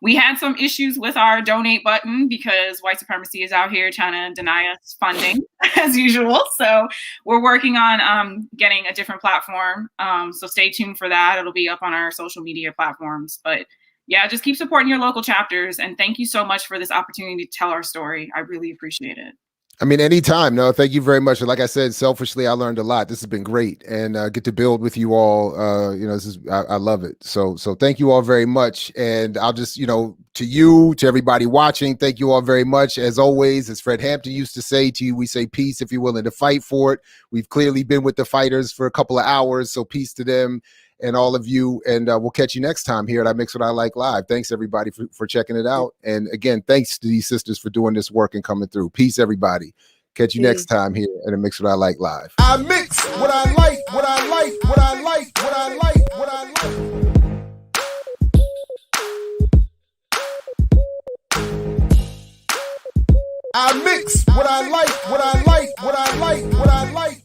We had some issues with our donate button because white supremacy is out here trying to deny us funding as usual. So we're working on getting a different platform. So stay tuned for that. It'll be up on our social media platforms. But yeah, just keep supporting your local chapters. And thank you so much for this opportunity to tell our story. I really appreciate it. I mean, anytime. No, thank you very much. And like I said, selfishly, I learned a lot. This has been great, and get to build with you all. I love it. So thank you all very much. And I'll just, to you, to everybody watching, thank you all very much. As always, as Fred Hampton used to say to you, we say peace if you're willing to fight for it. We've clearly been with the fighters for a couple of hours, so peace to them and all of you. And we'll catch you next time here at I Mix What I Like Live. Thanks everybody for checking it out. And again, thanks to these sisters for doing this work and coming through. Peace, everybody. Catch you next time here in the Mix What I Like Live. I mix what I like, what I like, what I like, what I like, what I like. I mix what I like, what I like, what I like, what I like.